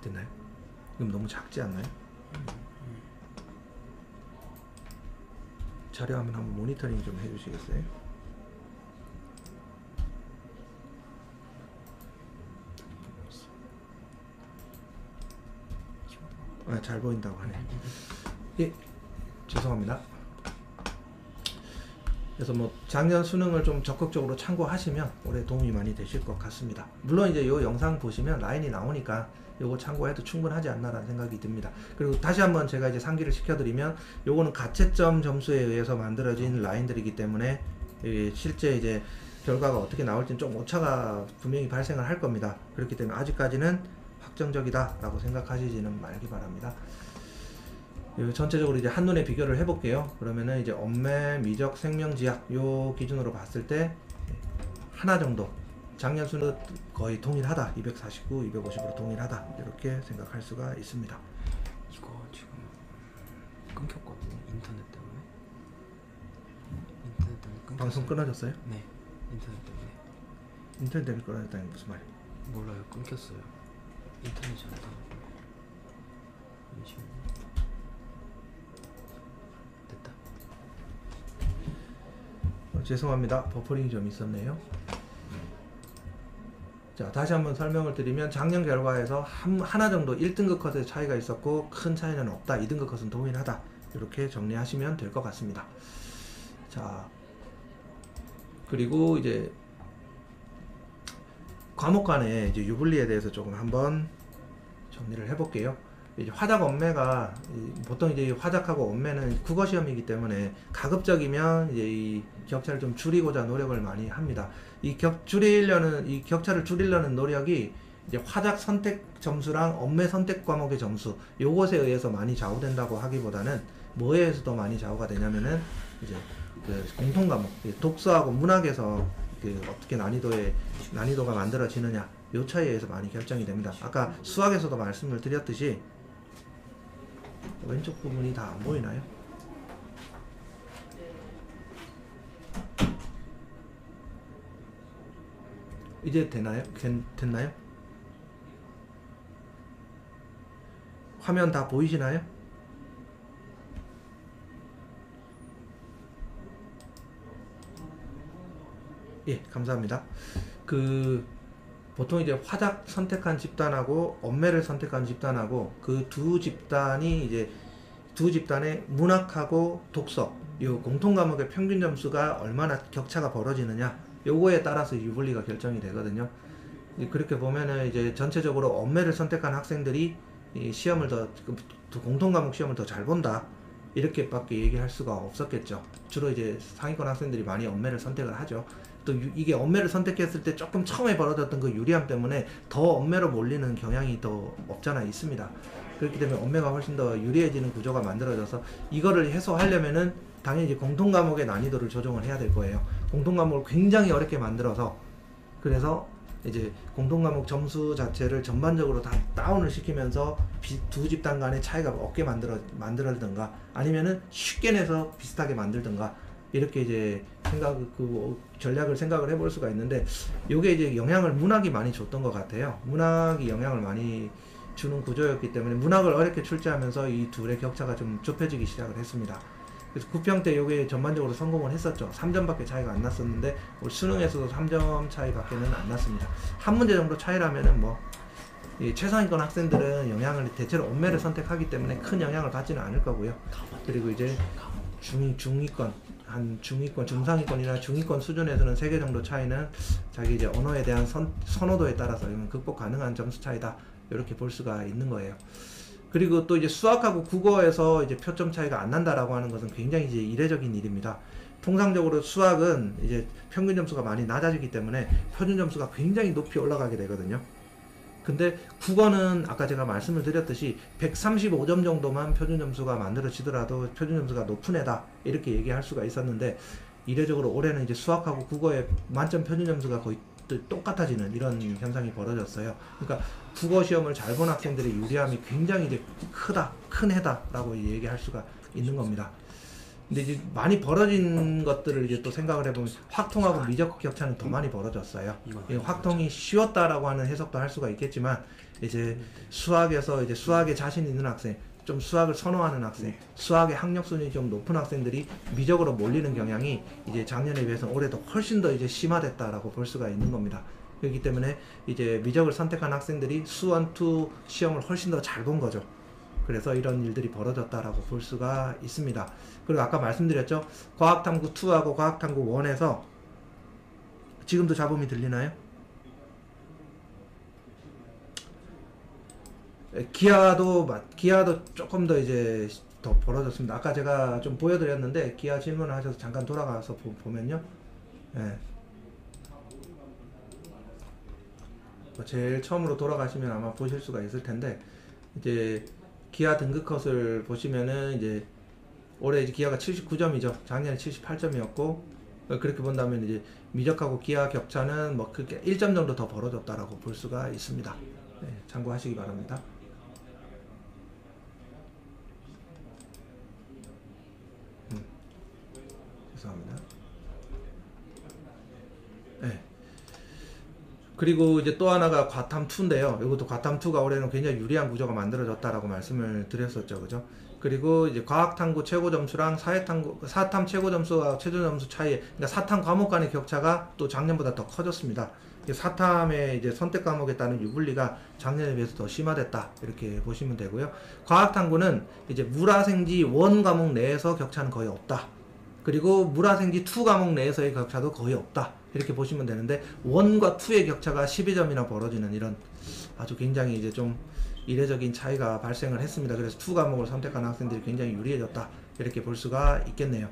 됐나요? 그럼 너무 작지 않나요? 자료화면 한번 모니터링 좀 해주시겠어요? 잘 보인다고 하네. 예, 죄송합니다. 그래서 뭐 작년 수능을 좀 적극적으로 참고하시면 올해 도움이 많이 되실 것 같습니다. 물론 이제 요 영상 보시면 라인이 나오니까 요거 참고해도 충분하지 않나라는 생각이 듭니다. 그리고 다시 한번 제가 이제 상기를 시켜드리면 요거는 가채점 점수에 의해서 만들어진 라인들이기 때문에 실제 이제 결과가 어떻게 나올지는 좀 오차가 분명히 발생을 할 겁니다. 그렇기 때문에 아직까지는 확정적이다 라고 생각하시지는 말기 바랍니다. 전체적으로 이제 한눈에 비교를 해볼게요. 그러면은 이제 엄매, 미적, 생명지약 요 기준으로 봤을 때 하나 정도 작년 수는 거의 동일하다. 249, 250으로 동일하다. 이렇게 생각할 수가 있습니다. 이거 지금 끊겼거든요. 인터넷 때문에. 인터넷 때문에 끊겼어요. 방송 끊어졌어요? 네, 인터넷 때문에. 인터넷 때문에 끊어졌다는 게 무슨 말이에요? 몰라요. 끊겼어요. 인터넷이 안 타고. 잠시만요. 됐다. 죄송합니다. 버퍼링이 좀 있었네요. 자, 다시 한번 설명을 드리면 작년 결과에서 하나 정도 1등급 컷의 차이가 있었고 큰 차이는 없다. 2등급 컷은 동일하다. 이렇게 정리하시면 될 것 같습니다. 자, 그리고 이제 과목 간의 이제 유불리에 대해서 조금 한번 정리를 해볼게요. 이제 화작 엄매가 보통 이제 화작하고 엄매는 국어 시험이기 때문에 가급적이면 이제 이 격차를 좀 줄이고자 노력을 많이 합니다. 이 격차를 줄이려는 노력이 이제 화작 선택 점수랑 엄매 선택 과목의 점수 요것에 의해서 많이 좌우된다고 하기보다는 뭐에 의해서 더 많이 좌우가 되냐면은 이제 그 공통 과목 독서하고 문학에서 어떻게 난이도가 만들어지느냐 요 차이에 의해서 많이 결정이 됩니다. 아까 수학에서도 말씀을 드렸듯이 왼쪽 부분이 다 안 보이나요? 이제 되나요? 됐나요? 화면 다 보이시나요? 예, 감사합니다. 보통 이제 화작 선택한 집단하고 엄매를 선택한 집단하고 그 두 집단의 문학하고 독서 이 공통 과목의 평균 점수가 얼마나 격차가 벌어지느냐 요거에 따라서 유불리가 결정이 되거든요. 그렇게 보면은 이제 전체적으로 엄매를 선택한 학생들이 이 시험을 공통 과목 시험을 더 잘 본다 이렇게밖에 얘기할 수가 없었겠죠. 주로 이제 상위권 학생들이 많이 엄매를 선택을 하죠. 또 이게 엄매를 선택했을 때 조금 처음에 벌어졌던 그 유리함 때문에 더 엄매로 몰리는 경향이 더 없잖아 있습니다. 그렇기 때문에 엄매가 훨씬 더 유리해지는 구조가 만들어져서 이거를 해소하려면은 당연히 이제 공통 과목의 난이도를 조정을 해야 될 거예요. 공통 과목을 굉장히 어렵게 만들어서 그래서 이제 공통 과목 점수 자체를 전반적으로 다 다운을 시키면서 두 집단 간의 차이가 없게 만들든가 아니면은 쉽게 내서 비슷하게 만들든가 이렇게 이제 전략을 생각을 해볼 수가 있는데 요게 이제 영향을 문학이 많이 줬던 것 같아요. 문학이 영향을 많이 주는 구조였기 때문에 문학을 어렵게 출제하면서 이 둘의 격차가 좀 좁혀지기 시작을 했습니다. 그래서 9평 때 요게 전반적으로 성공을 했었죠. 3점밖에 차이가 안 났었는데 올 수능에서도 3점 차이밖에는 안 났습니다. 한 문제 정도 차이라면은 뭐 최상위권 학생들은 영향을 대체로 엄매를 선택하기 때문에 큰 영향을 받지는 않을 거고요. 그리고 이제 중위권 중상위권이나 중위권 수준에서는 3개 정도 차이는 자기 이제 언어에 대한 선호도에 따라서 극복 가능한 점수 차이다 이렇게 볼 수가 있는 거예요. 그리고 또 이제 수학하고 국어에서 이제 표점 차이가 안 난다라고 하는 것은 굉장히 이제 이례적인 일입니다. 통상적으로 수학은 이제 평균 점수가 많이 낮아지기 때문에 표준 점수가 굉장히 높이 올라가게 되거든요. 근데 국어는 아까 제가 말씀을 드렸듯이 135점 정도만 표준 점수가 만들어지더라도 표준 점수가 높은 애다 이렇게 얘기할 수가 있었는데 이례적으로 올해는 이제 수학하고 국어의 만점 표준 점수가 거의 똑같아지는 이런 현상이 벌어졌어요. 그러니까 국어 시험을 잘 본 학생들의 유리함이 굉장히 이제 큰 해다라고 얘기할 수가 있는 겁니다. 근데 이제 많이 벌어진 것들을 이제 또 생각을 해보면 확통하고 미적 격차는 더 많이 벌어졌어요. 확통이 쉬웠다라고 하는 해석도 할 수가 있겠지만 이제 수학에서 이제 수학에 자신 있는 학생, 좀 수학을 선호하는 학생, 수학의 학력 수준이 좀 높은 학생들이 미적으로 몰리는 경향이 이제 작년에 비해서 올해도 훨씬 더 이제 심화됐다라고 볼 수가 있는 겁니다. 그렇기 때문에 이제 미적을 선택한 학생들이 수원2 시험을 훨씬 더 잘 본 거죠. 그래서 이런 일들이 벌어졌다라고 볼 수가 있습니다. 그리고 아까 말씀드렸죠. 과학탐구 2하고 과학탐구 1에서 지금도 잡음이 들리나요? 기하도 조금 더 이제 더 벌어졌습니다. 아까 제가 좀 보여드렸는데 기하 질문을 하셔서 잠깐 돌아가서 보면요. 예. 제일 처음으로 돌아가시면 아마 보실 수가 있을 텐데 이제 기하 등급 컷을 보시면은 이제 올해 이제 기하가 79점이죠. 작년에 78점이었고 그렇게 본다면 이제 미적하고 기하 격차는 뭐 그렇게 1점 정도 더 벌어졌다라고 볼 수가 있습니다. 네, 참고하시기 바랍니다. 죄송합니다. 네. 그리고 이제 또 하나가 과탐2인데요. 이것도 과탐2가 올해는 굉장히 유리한 구조가 만들어졌다라고 말씀을 드렸었죠. 그죠? 그리고 이제 과학탐구 최고점수랑 사탐 최고점수와 최저점수 차이, 그러니까 사탐 과목 간의 격차가 또 작년보다 더 커졌습니다. 사탐의 이제 선택 과목에 따른 유불리가 작년에 비해서 더 심화됐다. 이렇게 보시면 되고요. 과학탐구는 이제 물화생지 1 과목 내에서 격차는 거의 없다. 그리고 물화생지 2 과목 내에서의 격차도 거의 없다. 이렇게 보시면 되는데 1과 2의 격차가 12점이나 벌어지는 이런 아주 굉장히 이제 좀 이례적인 차이가 발생을 했습니다. 그래서 2 과목을 선택한 학생들이 굉장히 유리해졌다. 이렇게 볼 수가 있겠네요.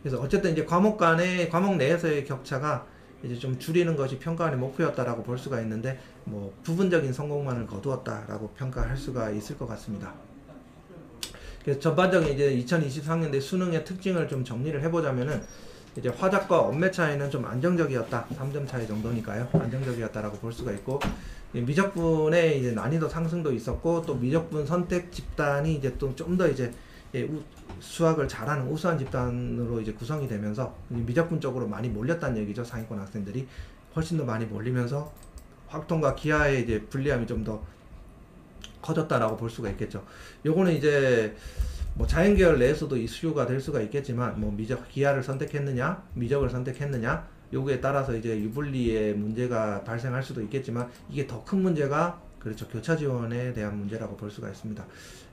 그래서 어쨌든 이제 과목 내에서의 격차가 이제 좀 줄이는 것이 평가원의 목표였다라고 볼 수가 있는데 뭐 부분적인 성공만을 거두었다라고 평가할 수가 있을 것 같습니다. 그래서 전반적인 이제 2023년대 수능의 특징을 좀 정리를 해보자면은 이제 화작과 엄매 차이는 좀 안정적이었다. 3점 차이 정도니까요. 안정적이었다라고 볼 수가 있고 미적분의 이제 난이도 상승도 있었고 또 미적분 선택 집단이 이제 또 좀 더 이제 수학을 잘하는 우수한 집단으로 이제 구성이 되면서 미적분 쪽으로 많이 몰렸다는 얘기죠. 상위권 학생들이 훨씬 더 많이 몰리면서 확통과 기하의 이제 불리함이 좀 더 커졌다라고 볼 수가 있겠죠. 요거는 이제 뭐 자연계열 내에서도 이슈가 될 수가 있겠지만 뭐 기하를 선택했느냐 미적을 선택했느냐 요구에 따라서 이제 유불리의 문제가 발생할 수도 있겠지만 이게 더 큰 문제가 그렇죠. 교차 지원에 대한 문제라고 볼 수가 있습니다.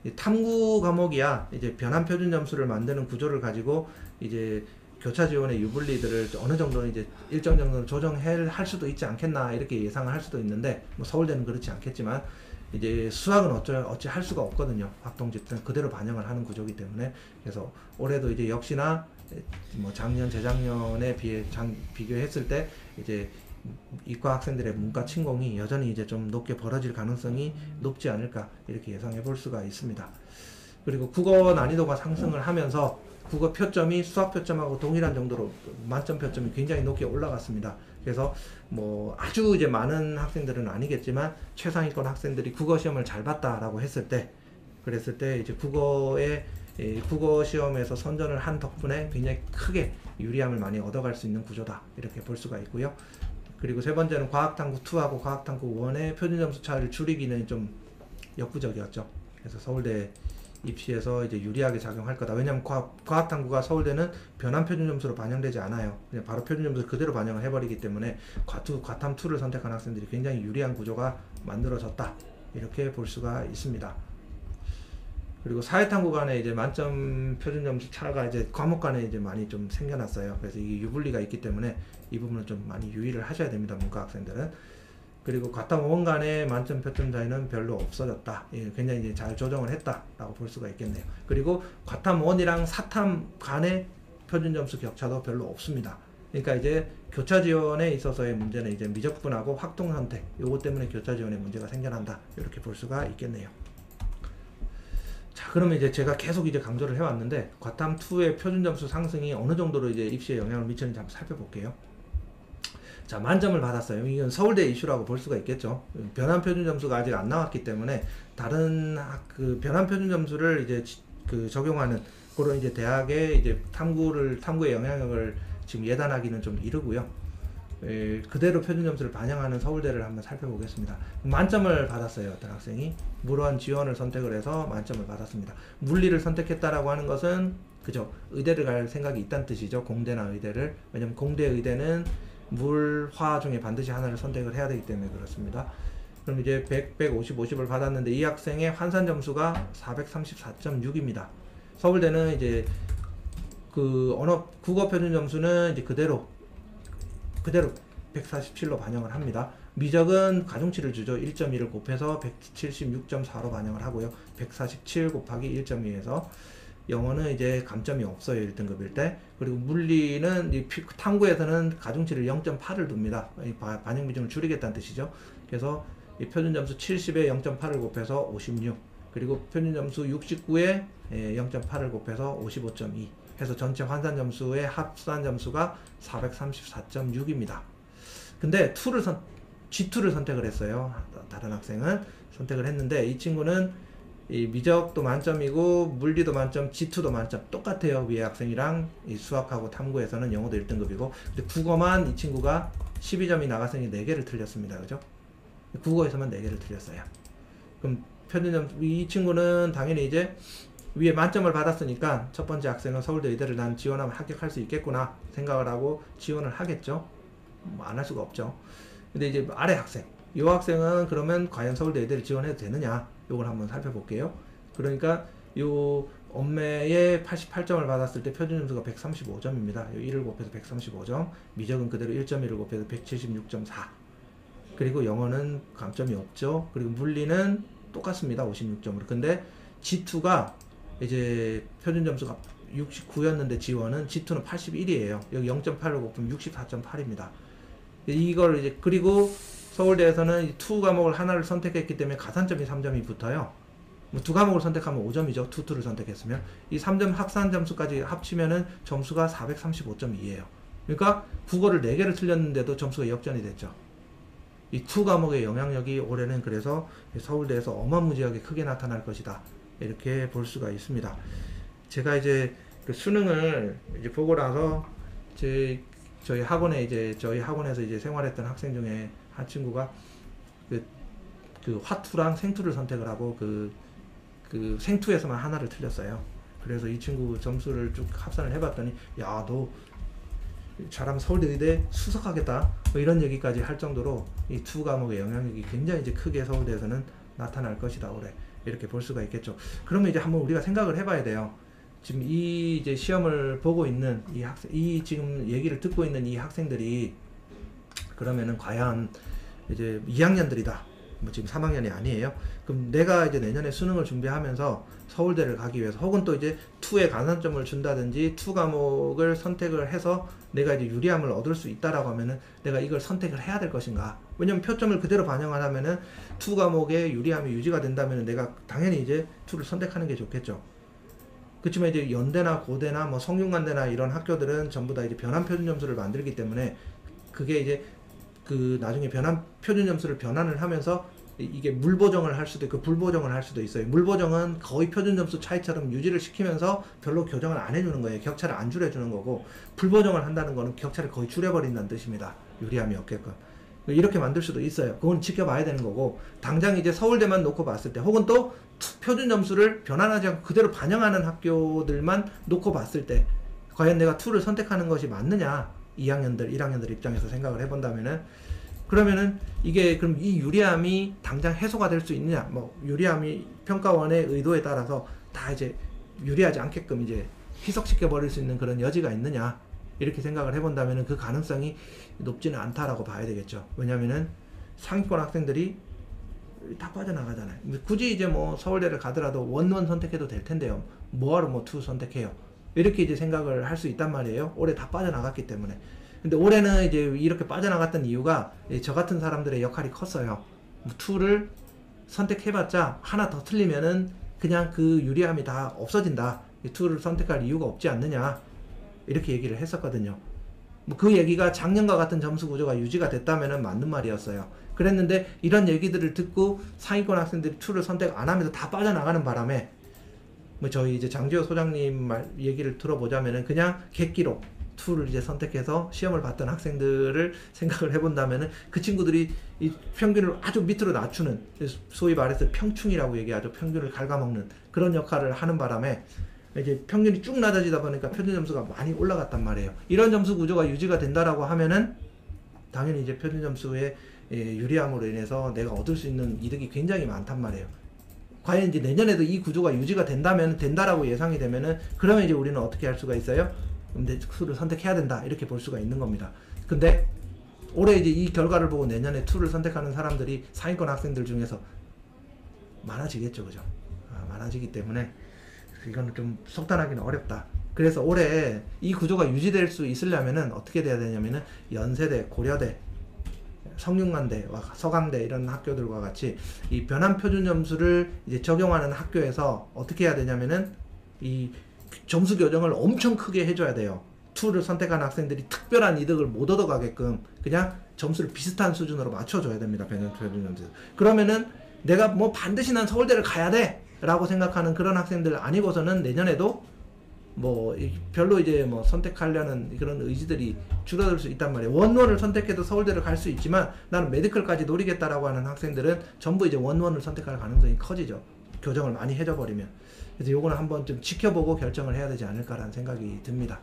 이 탐구 과목이야 이제 변환 표준 점수를 만드는 구조를 가지고 이제 교차 지원의 유불리들을 어느 정도 이제 일정 정도 조정할 수도 있지 않겠나 이렇게 예상을 할 수도 있는데 뭐 서울대는 그렇지 않겠지만 이제 수학은 어찌 할 수가 없거든요. 확동집은 그대로 반영을 하는 구조이기 때문에 그래서 올해도 이제 역시나 뭐 작년 재작년에 비교했을 때 이제 이과 학생들의 문과 침공이 여전히 이제 좀 높게 벌어질 가능성이 높지 않을까 이렇게 예상해 볼 수가 있습니다. 그리고 국어 난이도가 상승을 하면서 국어 표점이 수학 표점하고 동일한 정도로 만점 표점이 굉장히 높게 올라갔습니다. 그래서 뭐 아주 이제 많은 학생들은 아니겠지만 최상위권 학생들이 국어 시험을 잘 봤다라고 그랬을 때 이제 국어 시험에서 선전을 한 덕분에 굉장히 크게 유리함을 많이 얻어갈 수 있는 구조다 이렇게 볼 수가 있고요. 그리고 세 번째는 과학탐구 2하고 과학탐구 1의 표준점수 차이를 줄이기는 좀 역부족이었죠. 그래서 서울대 입시에서 이제 유리하게 작용할 거다. 왜냐하면 과학탐구가 서울대는 변환 표준점수로 반영되지 않아요. 그냥 바로 표준점수 그대로 반영을 해버리기 때문에 과탐2를 선택한 학생들이 굉장히 유리한 구조가 만들어졌다. 이렇게 볼 수가 있습니다. 그리고 사회탐구 간에 이제 만점 표준점수 차가 이제 과목 간에 이제 많이 좀 생겨났어요. 그래서 이게 유불리가 있기 때문에 이 부분은 좀 많이 유의를 하셔야 됩니다. 문과 학생들은. 그리고 과탐 5원 간의 만점 표점 차이는 별로 없어졌다. 예, 굉장히 이제 잘 조정을 했다라고 볼 수가 있겠네요. 그리고 과탐 1이랑 사탐 간의 표준점수 격차도 별로 없습니다. 그러니까 이제 교차 지원에 있어서의 문제는 이제 미적분하고 확동 선택 요거 때문에 교차 지원에 문제가 생겨난다. 이렇게 볼 수가 있겠네요. 자, 그러면 이제 제가 계속 이제 강조를 해왔는데 과탐 2의 표준 점수 상승이 어느 정도로 이제 입시에 영향을 미치는지 한번 살펴볼게요. 자, 만점을 받았어요. 이건 서울대 이슈라고 볼 수가 있겠죠. 변환 표준 점수가 아직 안 나왔기 때문에 다른 그 변환 표준 점수를 이제 적용하는 그런 이제 대학의 이제 탐구의 영향력을 지금 예단하기는 좀 이르고요. 그대로 표준 점수를 반영하는 서울대를 한번 살펴보겠습니다. 만점을 받았어요. 어떤 학생이 무로한 지원을 선택을 해서 만점을 받았습니다. 물리를 선택했다라고 하는 것은 그죠, 의대를 갈 생각이 있다는 뜻이죠. 공대나 의대를. 왜냐면 공대 의대는 물, 화 중에 반드시 하나를 선택을 해야 되기 때문에 그렇습니다. 그럼 이제 100, 150, 50을 받았는데 이 학생의 환산 점수가 434.6입니다. 서울대는 이제 그 국어 표준 점수는 이제 그대로 147로 반영을 합니다. 미적은 가중치를 주죠. 1.2를 곱해서 176.4로 반영을 하고요. 147 곱하기 1.2에서 영어는 이제 감점이 없어요. 1등급일 때. 그리고 물리는 탐구에서는 가중치를 0.8을 둡니다. 반영 비중을 줄이겠다는 뜻이죠. 그래서 이 표준 점수 70에 0.8을 곱해서 56. 그리고 표준 점수 69에 0.8을 곱해서 55.2. 해서 전체 환산 점수의 합산 점수가 434.6입니다. 근데 G2를 선택을 했어요. 다른 학생은 선택을 했는데 이 친구는 이 미적도 만점이고 물리도 만점, G2도 만점 똑같아요. 위에 학생이랑 이 수학하고 탐구에서는 영어도 1등급이고 근데 국어만 이 친구가 12점이 나갔으니 4개를 틀렸습니다. 그죠? 국어에서만 4개를 틀렸어요. 그럼 표준점수 이 친구는 당연히 이제 위에 만점을 받았으니까 첫 번째 학생은 서울대 의대를 난 지원하면 합격할 수 있겠구나 생각을 하고 지원을 하겠죠. 뭐 안 할 수가 없죠. 근데 이제 아래 학생, 이 학생은 그러면 과연 서울대 의대를 지원해도 되느냐, 요걸 한번 살펴볼게요. 그러니까 요 엄매에 88점을 받았을 때 표준 점수가 135점입니다. 1을 곱해서 135점, 미적은 그대로 1.1을 곱해서 176.4. 그리고 영어는 감점이 없죠. 그리고 물리는 똑같습니다. 56점으로. 근데 G2가 이제 표준 점수가 69였는데 지원은 G2는 81이에요. 여기 0.8을 곱하면 64.8입니다. 이걸 이제 그리고 서울대에서는 2 과목을 하나를 선택했기 때문에 가산점이 3점이 붙어요. 뭐 2 과목을 선택하면 5점이죠. 2를 선택했으면 이 3점 합산 점수까지 합치면은 점수가 435.2예요. 그러니까 국어를 4개를 틀렸는데도 점수가 역전이 됐죠. 이 2 과목의 영향력이 올해는 그래서 서울대에서 어마무지하게 크게 나타날 것이다. 이렇게 볼 수가 있습니다. 제가 이제 그 수능을 이제 보고 나서 저희 학원에서 이제 생활했던 학생 중에 한 친구가 그 화투랑 생투를 선택을 하고 그 생투에서만 하나를 틀렸어요. 그래서 이 친구 점수를 쭉 합산을 해봤더니 야, 너 잘하면 서울대 의대 수석하겠다 뭐 이런 얘기까지 할 정도로 이 두 과목의 영향력이 굉장히 이제 크게 서울대에서는 나타날 것이다 올해 이렇게 볼 수가 있겠죠. 그러면 이제 한번 우리가 생각을 해봐야 돼요. 지금 이 이제 시험을 보고 있는 이 학생, 이 지금 얘기를 듣고 있는 이 학생들이 그러면은 과연 이제 2학년들이다. 뭐 지금 3학년이 아니에요. 그럼 내가 이제 내년에 수능을 준비하면서 서울대를 가기 위해서 혹은 또 이제 2에 가산점을 준다든지 2 과목을 선택을 해서 내가 이제 유리함을 얻을 수 있다라고 하면은 내가 이걸 선택을 해야 될 것인가? 왜냐면 표점을 그대로 반영하려면은 2 과목의 유리함이 유지가 된다면은 내가 당연히 이제 2를 선택하는 게 좋겠죠. 그렇지만 이제 연대나 고대나 뭐 성균관대나 이런 학교들은 전부 다 이제 변환 표준 점수를 만들기 때문에 그게 이제 그 나중에 변환 표준 점수를 변환을 하면서 이게 물보정을 할 수도 있고 불보정을 할 수도 있어요. 물보정은 거의 표준 점수 차이처럼 유지를 시키면서 별로 교정을 안 해주는 거예요. 격차를 안 줄여주는 거고, 불보정을 한다는 거는 격차를 거의 줄여버린다는 뜻입니다. 유리함이 없게끔. 이렇게 만들 수도 있어요. 그건 지켜봐야 되는 거고, 당장 이제 서울대만 놓고 봤을 때 혹은 또 표준 점수를 변환하지 않고 그대로 반영하는 학교들만 놓고 봤을 때 과연 내가 2를 선택하는 것이 맞느냐, 2학년들 1학년들 입장에서 생각을 해본다면은, 그러면은 이게 그럼 이 유리함이 당장 해소가 될 수 있느냐, 뭐 유리함이 평가원의 의도에 따라서 다 이제 유리하지 않게끔 이제 희석시켜 버릴 수 있는 그런 여지가 있느냐, 이렇게 생각을 해본다면은 그 가능성이 높지는 않다라고 봐야 되겠죠. 왜냐면은 상위권 학생들이 다 빠져나가잖아요. 굳이 이제 뭐 서울대를 가더라도 원원 선택해도 될 텐데요. 뭐하러 뭐 투 선택해요. 이렇게 이제 생각을 할 수 있단 말이에요. 올해 다 빠져나갔기 때문에. 근데 올해는 이제 이렇게 빠져나갔던 이유가 저 같은 사람들의 역할이 컸어요. 투를 선택해봤자 하나 더 틀리면은 그냥 그 유리함이 다 없어진다. 투를 선택할 이유가 없지 않느냐. 이렇게 얘기를 했었거든요. 뭐 그 얘기가 작년과 같은 점수 구조가 유지가 됐다면은 맞는 말이었어요. 그랬는데 이런 얘기들을 듣고 상위권 학생들이 투를 선택 안 하면서 다 빠져나가는 바람에 뭐 저희 이제 장지호 소장님 말 얘기를 들어보자면은 그냥 객기로 2를 이제 선택해서 시험을 봤던 학생들을 생각을 해본다면은 그 친구들이 이 평균을 아주 밑으로 낮추는, 소위 말해서 평충이라고 얘기하죠. 평균을 갉아먹는 그런 역할을 하는 바람에 이제 평균이 쭉 낮아지다 보니까 표준 점수가 많이 올라갔단 말이에요. 이런 점수 구조가 유지가 된다라고 하면은 당연히 이제 표준 점수의 유리함으로 인해서 내가 얻을 수 있는 이득이 굉장히 많단 말이에요. 과연 이제 내년에도 이 구조가 유지가 된다라고 예상이 되면은 그러면 이제 우리는 어떻게 할 수가 있어요? 근데 투를 선택해야 된다, 이렇게 볼 수가 있는 겁니다. 근데 올해 이제 이 결과를 보고 내년에 투를 선택하는 사람들이 상위권 학생들 중에서 많아지겠죠, 그죠? 많아지기 때문에 이건 좀 속단하기는 어렵다. 그래서 올해 이 구조가 유지될 수 있으려면은 어떻게 돼야 되냐면은 연세대, 고려대, 성균관대와 서강대 이런 학교들과 같이 이 변환 표준 점수를 이제 적용하는 학교에서 어떻게 해야 되냐면은 이 점수 교정을 엄청 크게 해줘야 돼요. 2를 선택한 학생들이 특별한 이득을 못 얻어가게끔 그냥 점수를 비슷한 수준으로 맞춰줘야 됩니다. 변환 표준 점수. 그러면은 내가 뭐 반드시 난 서울대를 가야 돼 라고 생각하는 그런 학생들 아니고서는 내년에도 뭐 별로 이제 뭐 선택하려는 그런 의지들이 줄어들 수 있단 말이에요. 원원을 선택해도 서울대를 갈 수 있지만 나는 메디컬까지 노리겠다라고 하는 학생들은 전부 이제 원원을 선택할 가능성이 커지죠. 교정을 많이 해줘 버리면. 그래서 요거는 한번 좀 지켜보고 결정을 해야 되지 않을까라는 생각이 듭니다.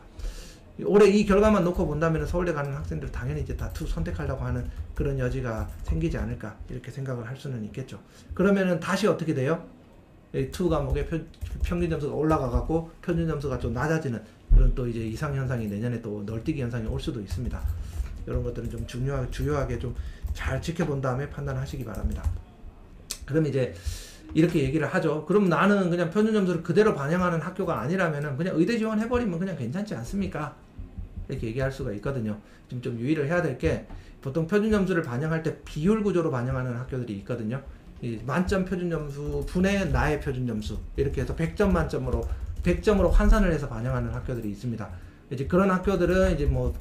올해 이 결과만 놓고 본다면 서울대 가는 학생들 당연히 이제 다 투 선택하려고 하는 그런 여지가 생기지 않을까, 이렇게 생각을 할 수는 있겠죠. 그러면은 다시 어떻게 돼요? 투 과목의 평균 점수가 올라가갖고 표준 점수가 좀 낮아지는 그런 또 이제 이상 현상이 내년에 또 널뛰기 현상이 올 수도 있습니다. 이런 것들은 좀 주요하게 좀 잘 지켜본 다음에 판단하시기 바랍니다. 그럼 이제 이렇게 얘기를 하죠. 그럼 나는 그냥 표준 점수를 그대로 반영하는 학교가 아니라면은 그냥 의대 지원해버리면 그냥 괜찮지 않습니까? 이렇게 얘기할 수가 있거든요. 좀 유의를 해야 될 게, 보통 표준 점수를 반영할 때 비율 구조로 반영하는 학교들이 있거든요. 이 만점 표준 점수 분의 나의 표준 점수, 이렇게 해서 100점 만점으로 100점으로 환산을 해서 반영하는 학교들이 있습니다. 이제 그런 학교들은 이제 뭐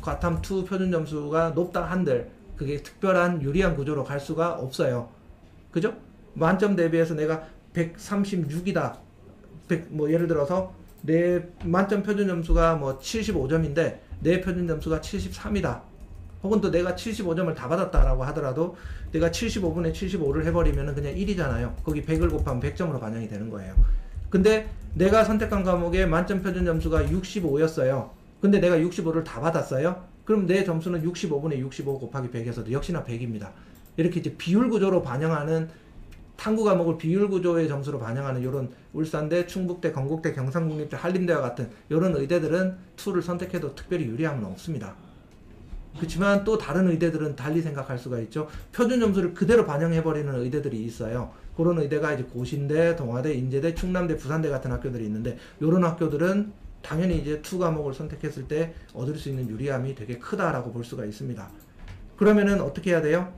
과탐 2 표준 점수가 높다 한들 그게 특별한 유리한 구조로 갈 수가 없어요. 그죠? 만점 대비해서 내가 136이다. 뭐 예를 들어서 내 만점 표준 점수가 뭐 75점인데 내 표준 점수가 73이다. 혹은 또 내가 75점을 다 받았다라고 하더라도 내가 75분의 75를 해버리면 그냥 1이잖아요. 거기 100을 곱하면 100점으로 반영이 되는 거예요. 근데 내가 선택한 과목의 만점 표준 점수가 65였어요. 근데 내가 65를 다 받았어요. 그럼 내 점수는 65분의 65 곱하기 100에서도 역시나 100입니다. 이렇게 이제 비율 구조로 반영하는 탐구 과목을 비율 구조의 점수로 반영하는 이런 울산대, 충북대, 건국대, 경상국립대, 한림대와 같은 이런 의대들은 2를 선택해도 특별히 유리함은 없습니다. 그렇지만 또 다른 의대들은 달리 생각할 수가 있죠. 표준 점수를 그대로 반영해버리는 의대들이 있어요. 그런 의대가 이제 고신대, 동아대, 인제대, 충남대, 부산대 같은 학교들이 있는데 이런 학교들은 당연히 이제 2 과목을 선택했을 때 얻을 수 있는 유리함이 되게 크다라고 볼 수가 있습니다. 그러면은 어떻게 해야 돼요?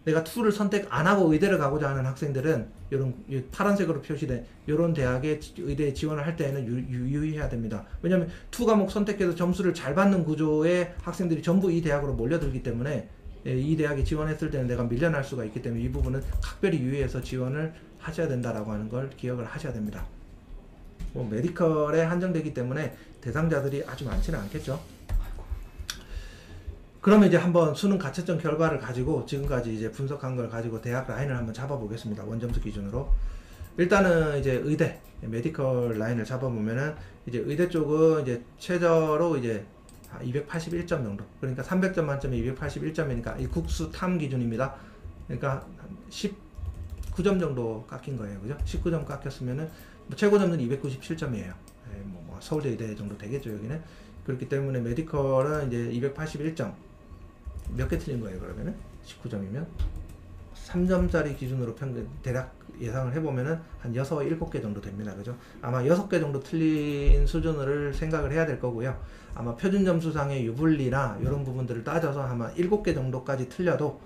내가 2를 선택 안 하고 의대를 가고자 하는 학생들은 이런 파란색으로 표시된 이런 대학의 의대에 지원을 할 때에는 유의해야 됩니다. 왜냐하면 2 과목 선택해서 점수를 잘 받는 구조의 학생들이 전부 이 대학으로 몰려들기 때문에 이 대학에 지원했을 때는 내가 밀려날 수가 있기 때문에 이 부분은 각별히 유의해서 지원을 하셔야 된다라고 하는 걸 기억을 하셔야 됩니다. 뭐 메디컬에 한정되기 때문에 대상자들이 아주 많지는 않겠죠. 그러면 이제 한번 수능 가채점 결과를 가지고 지금까지 이제 분석한 걸 가지고 대학 라인을 한번 잡아보겠습니다. 원점수 기준으로. 일단은 이제 의대, 메디컬 라인을 잡아보면은 이제 의대 쪽은 이제 최저로 이제 281점 정도. 그러니까 300점 만점에 281점이니까 이 국수 탐 기준입니다. 그러니까 19점 정도 깎인 거예요. 그죠? 19점 깎였으면은 뭐 최고 점수는 297점이에요. 뭐 서울대 의대 정도 되겠죠, 여기는. 그렇기 때문에 메디컬은 이제 281점. 몇 개 틀린 거예요, 그러면은? 19점이면? 3점짜리 기준으로 대략 예상을 해보면은 한 6, 7개 정도 됩니다. 그죠? 아마 6개 정도 틀린 수준을 생각을 해야 될 거고요. 아마 표준 점수상의 유불리나 이런 부분들을 따져서 아마 7개 정도까지 틀려도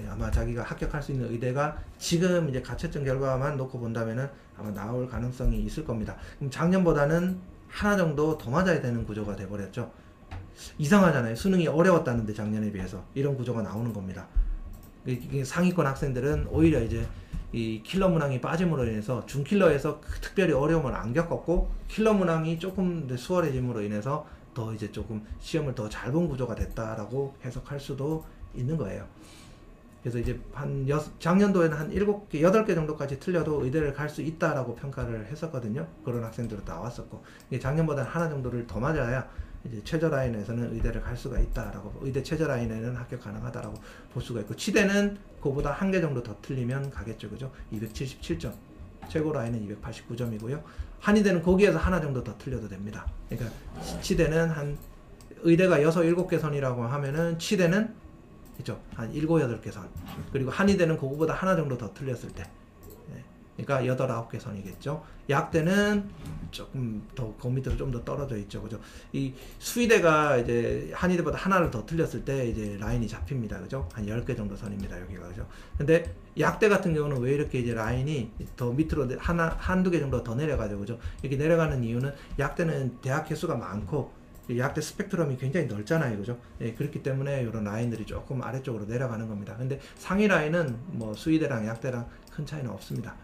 아마 자기가 합격할 수 있는 의대가 지금 이제 가채점 결과만 놓고 본다면은 아마 나올 가능성이 있을 겁니다. 그럼 작년보다는 하나 정도 더 맞아야 되는 구조가 돼버렸죠. 이상하잖아요. 수능이 어려웠다는데 작년에 비해서 이런 구조가 나오는 겁니다. 상위권 학생들은 오히려 이제 이 킬러 문항이 빠짐으로 인해서 중킬러에서 특별히 어려움을 안 겪었고 킬러 문항이 조금 수월해짐으로 인해서 더 이제 조금 시험을 더 잘 본 구조가 됐다라고 해석할 수도 있는 거예요. 그래서 이제 작년도에는 한 7개, 8개 정도까지 틀려도 의대를 갈 수 있다라고 평가를 했었거든요. 그런 학생들도 나왔었고. 작년보다 하나 정도를 더 맞아야 이제 최저 라인에서는 의대를 갈 수가 있다라고, 의대 최저 라인에는 합격 가능하다라고 볼 수가 있고, 치대는 그보다 한 개 정도 더 틀리면 가겠죠. 그죠? 277점. 최고 라인은 289점이고요. 한의대는 거기에서 하나 정도 더 틀려도 됩니다. 그러니까 치대는 한, 의대가 6, 7개 선이라고 하면은 치대는 그죠? 한 7, 8개 선. 그리고 한의대는 그거보다 하나 정도 더 틀렸을 때. 그러니까 8, 9개 선이겠죠. 약대는 조금 더, 그 밑으로 좀 더 떨어져 있죠. 그죠? 이 수의대가 이제 한의대보다 하나를 더 틀렸을 때 이제 라인이 잡힙니다. 그죠? 한 10개 정도 선입니다. 여기가. 그죠? 근데 약대 같은 경우는 왜 이렇게 이제 라인이 더 밑으로 한두 개 정도 더 내려가죠. 그죠? 이렇게 내려가는 이유는 약대는 대학 개수가 많고 약대 스펙트럼이 굉장히 넓잖아요. 그죠? 그렇기 때문에 이런 라인들이 조금 아래쪽으로 내려가는 겁니다. 근데 상위 라인은 뭐 수의대랑 약대랑 큰 차이는 없습니다.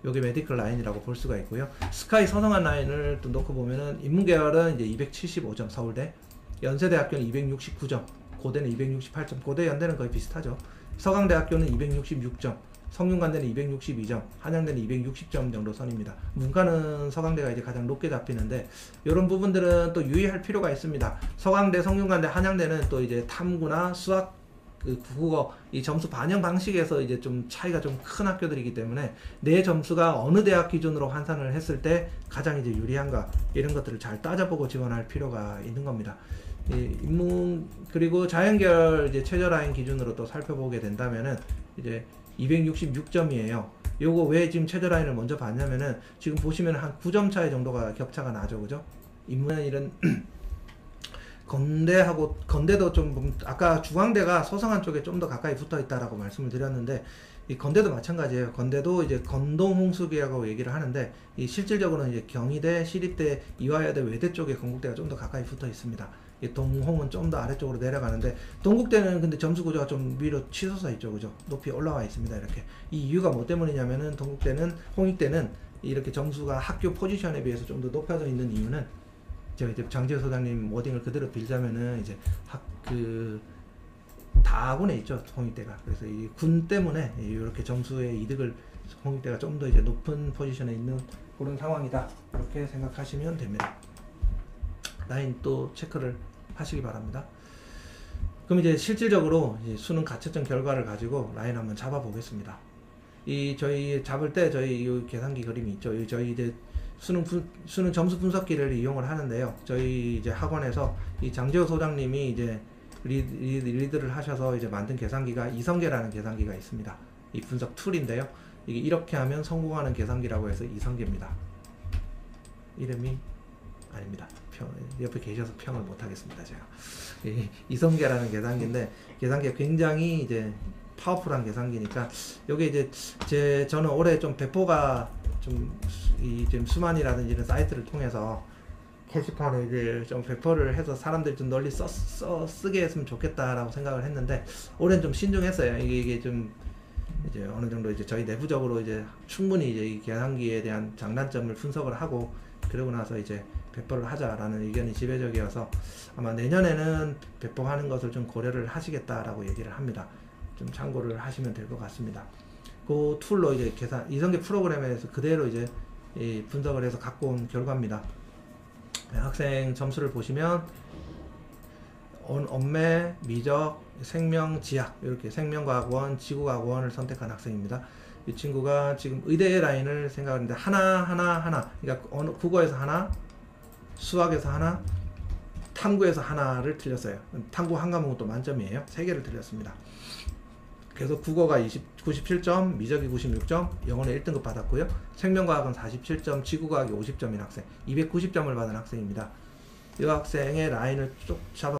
요게 메디컬 라인이라고 볼 수가 있고요. 스카이 서성한 라인을 또 놓고 보면은 인문계열은 이제 275점 서울대, 연세대학교는 269점, 고대는 268점, 고대 연대는 거의 비슷하죠. 서강대학교는 266점, 성균관대는 262점, 한양대는 260점 정도 선입니다. 문과는 서강대가 이제 가장 높게 잡히는데 이런 부분들은 또 유의할 필요가 있습니다. 서강대, 성균관대, 한양대는 또 이제 탐구나 수학, 국어 이 점수 반영 방식에서 이제 좀 차이가 좀 큰 학교들이기 때문에 내 점수가 어느 대학 기준으로 환산을 했을 때 가장 이제 유리한가 이런 것들을 잘 따져보고 지원할 필요가 있는 겁니다. 인문 그리고 자연계열 이제 최저 라인 기준으로 또 살펴보게 된다면은 이제 266점이에요. 요거 왜 지금 최저 라인을 먼저 봤냐면은 지금 보시면 한 9점 차이 정도가 격차가 나죠, 그죠? 인문은 이런 건대도 좀 아까 중앙대가 서성한 쪽에 좀 더 가까이 붙어 있다라고 말씀을 드렸는데 이 건대도 마찬가지예요. 건대도 이제 건동홍수기라고 얘기를 하는데 이 실질적으로는 이제 경희대, 시립대, 이화여대, 외대 쪽에 건국대가 좀 더 가까이 붙어 있습니다. 이 동홍은 좀 더 아래쪽으로 내려가는데 동국대는 근데 점수 구조가 좀 위로 치솟아 있죠, 그죠? 높이 올라와 있습니다. 이렇게 이 이유가 뭐 때문이냐면은 동국대는 홍익대는 이렇게 점수가 학교 포지션에 비해서 좀 더 높아져 있는 이유는 제가 이제 장지호 소장님 워딩을 그대로 빌자면은 이제 다군에 있죠, 홍익대가. 그래서 이 군 때문에 이렇게 점수의 이득을 홍익대가 좀 더 이제 높은 포지션에 있는 그런 상황이다. 이렇게 생각하시면 됩니다. 라인 또 체크를 하시기 바랍니다. 그럼 이제 실질적으로 이 수능 가채점 결과를 가지고 라인 한번 잡아 보겠습니다. 이 저희 잡을 때 저희 이 계산기 그림이 있죠. 저희 이제 수능 점수 분석기를 이용을 하는데요. 저희 이제 학원에서 이 장재호 소장님이 이제 리드를 하셔서 이제 만든 계산기가 이성계라는 계산기가 있습니다. 이 분석 툴인데요. 이게 이렇게 하면 성공하는 계산기라고 해서 이성계입니다. 이름이 아닙니다. 옆에 계셔서 평을 못 하겠습니다. 제가 이성계라는 계산기인데 계산기가 굉장히 이제 파워풀한 계산기니까 여기 이제 저는 올해 좀 배포가 지금 수만이라든지 이런 사이트를 통해서 게시판에 이제 좀 배포를 해서 사람들이 좀 널리 쓰게 했으면 좋겠다라고 생각을 했는데 올해는 좀 신중했어요. 이게 좀 이제 어느 정도 이제 저희 내부적으로 이제 충분히 이제 이 계산기에 대한 장단점을 분석을 하고 그러고 나서 이제 배포를 하자라는 의견이 지배적이어서 아마 내년에는 배포하는 것을 좀 고려를 하시겠다라고 얘기를 합니다. 좀 참고를 하시면 될 것 같습니다. 그 툴로 이제 이성계 프로그램에서 그대로 이제 이 분석을 해서 갖고 온 결과입니다. 학생 점수를 보시면 언매, 미적, 생명, 지학 이렇게 생명과학원, 지구과학원을 선택한 학생입니다. 이 친구가 지금 의대 라인을 생각하는데 하나 그러니까 국어에서 하나, 수학에서 하나, 탐구에서 하나를 틀렸어요. 탐구 한 과목은 또 만점이에요. 3개를 틀렸습니다. 그래서 국어가 97점, 미적이 96점, 영어는 1등급 받았고요. 생명과학은 47점, 지구과학이 50점인 학생, 290점을 받은 학생입니다. 이 학생의 라인을 쭉 잡아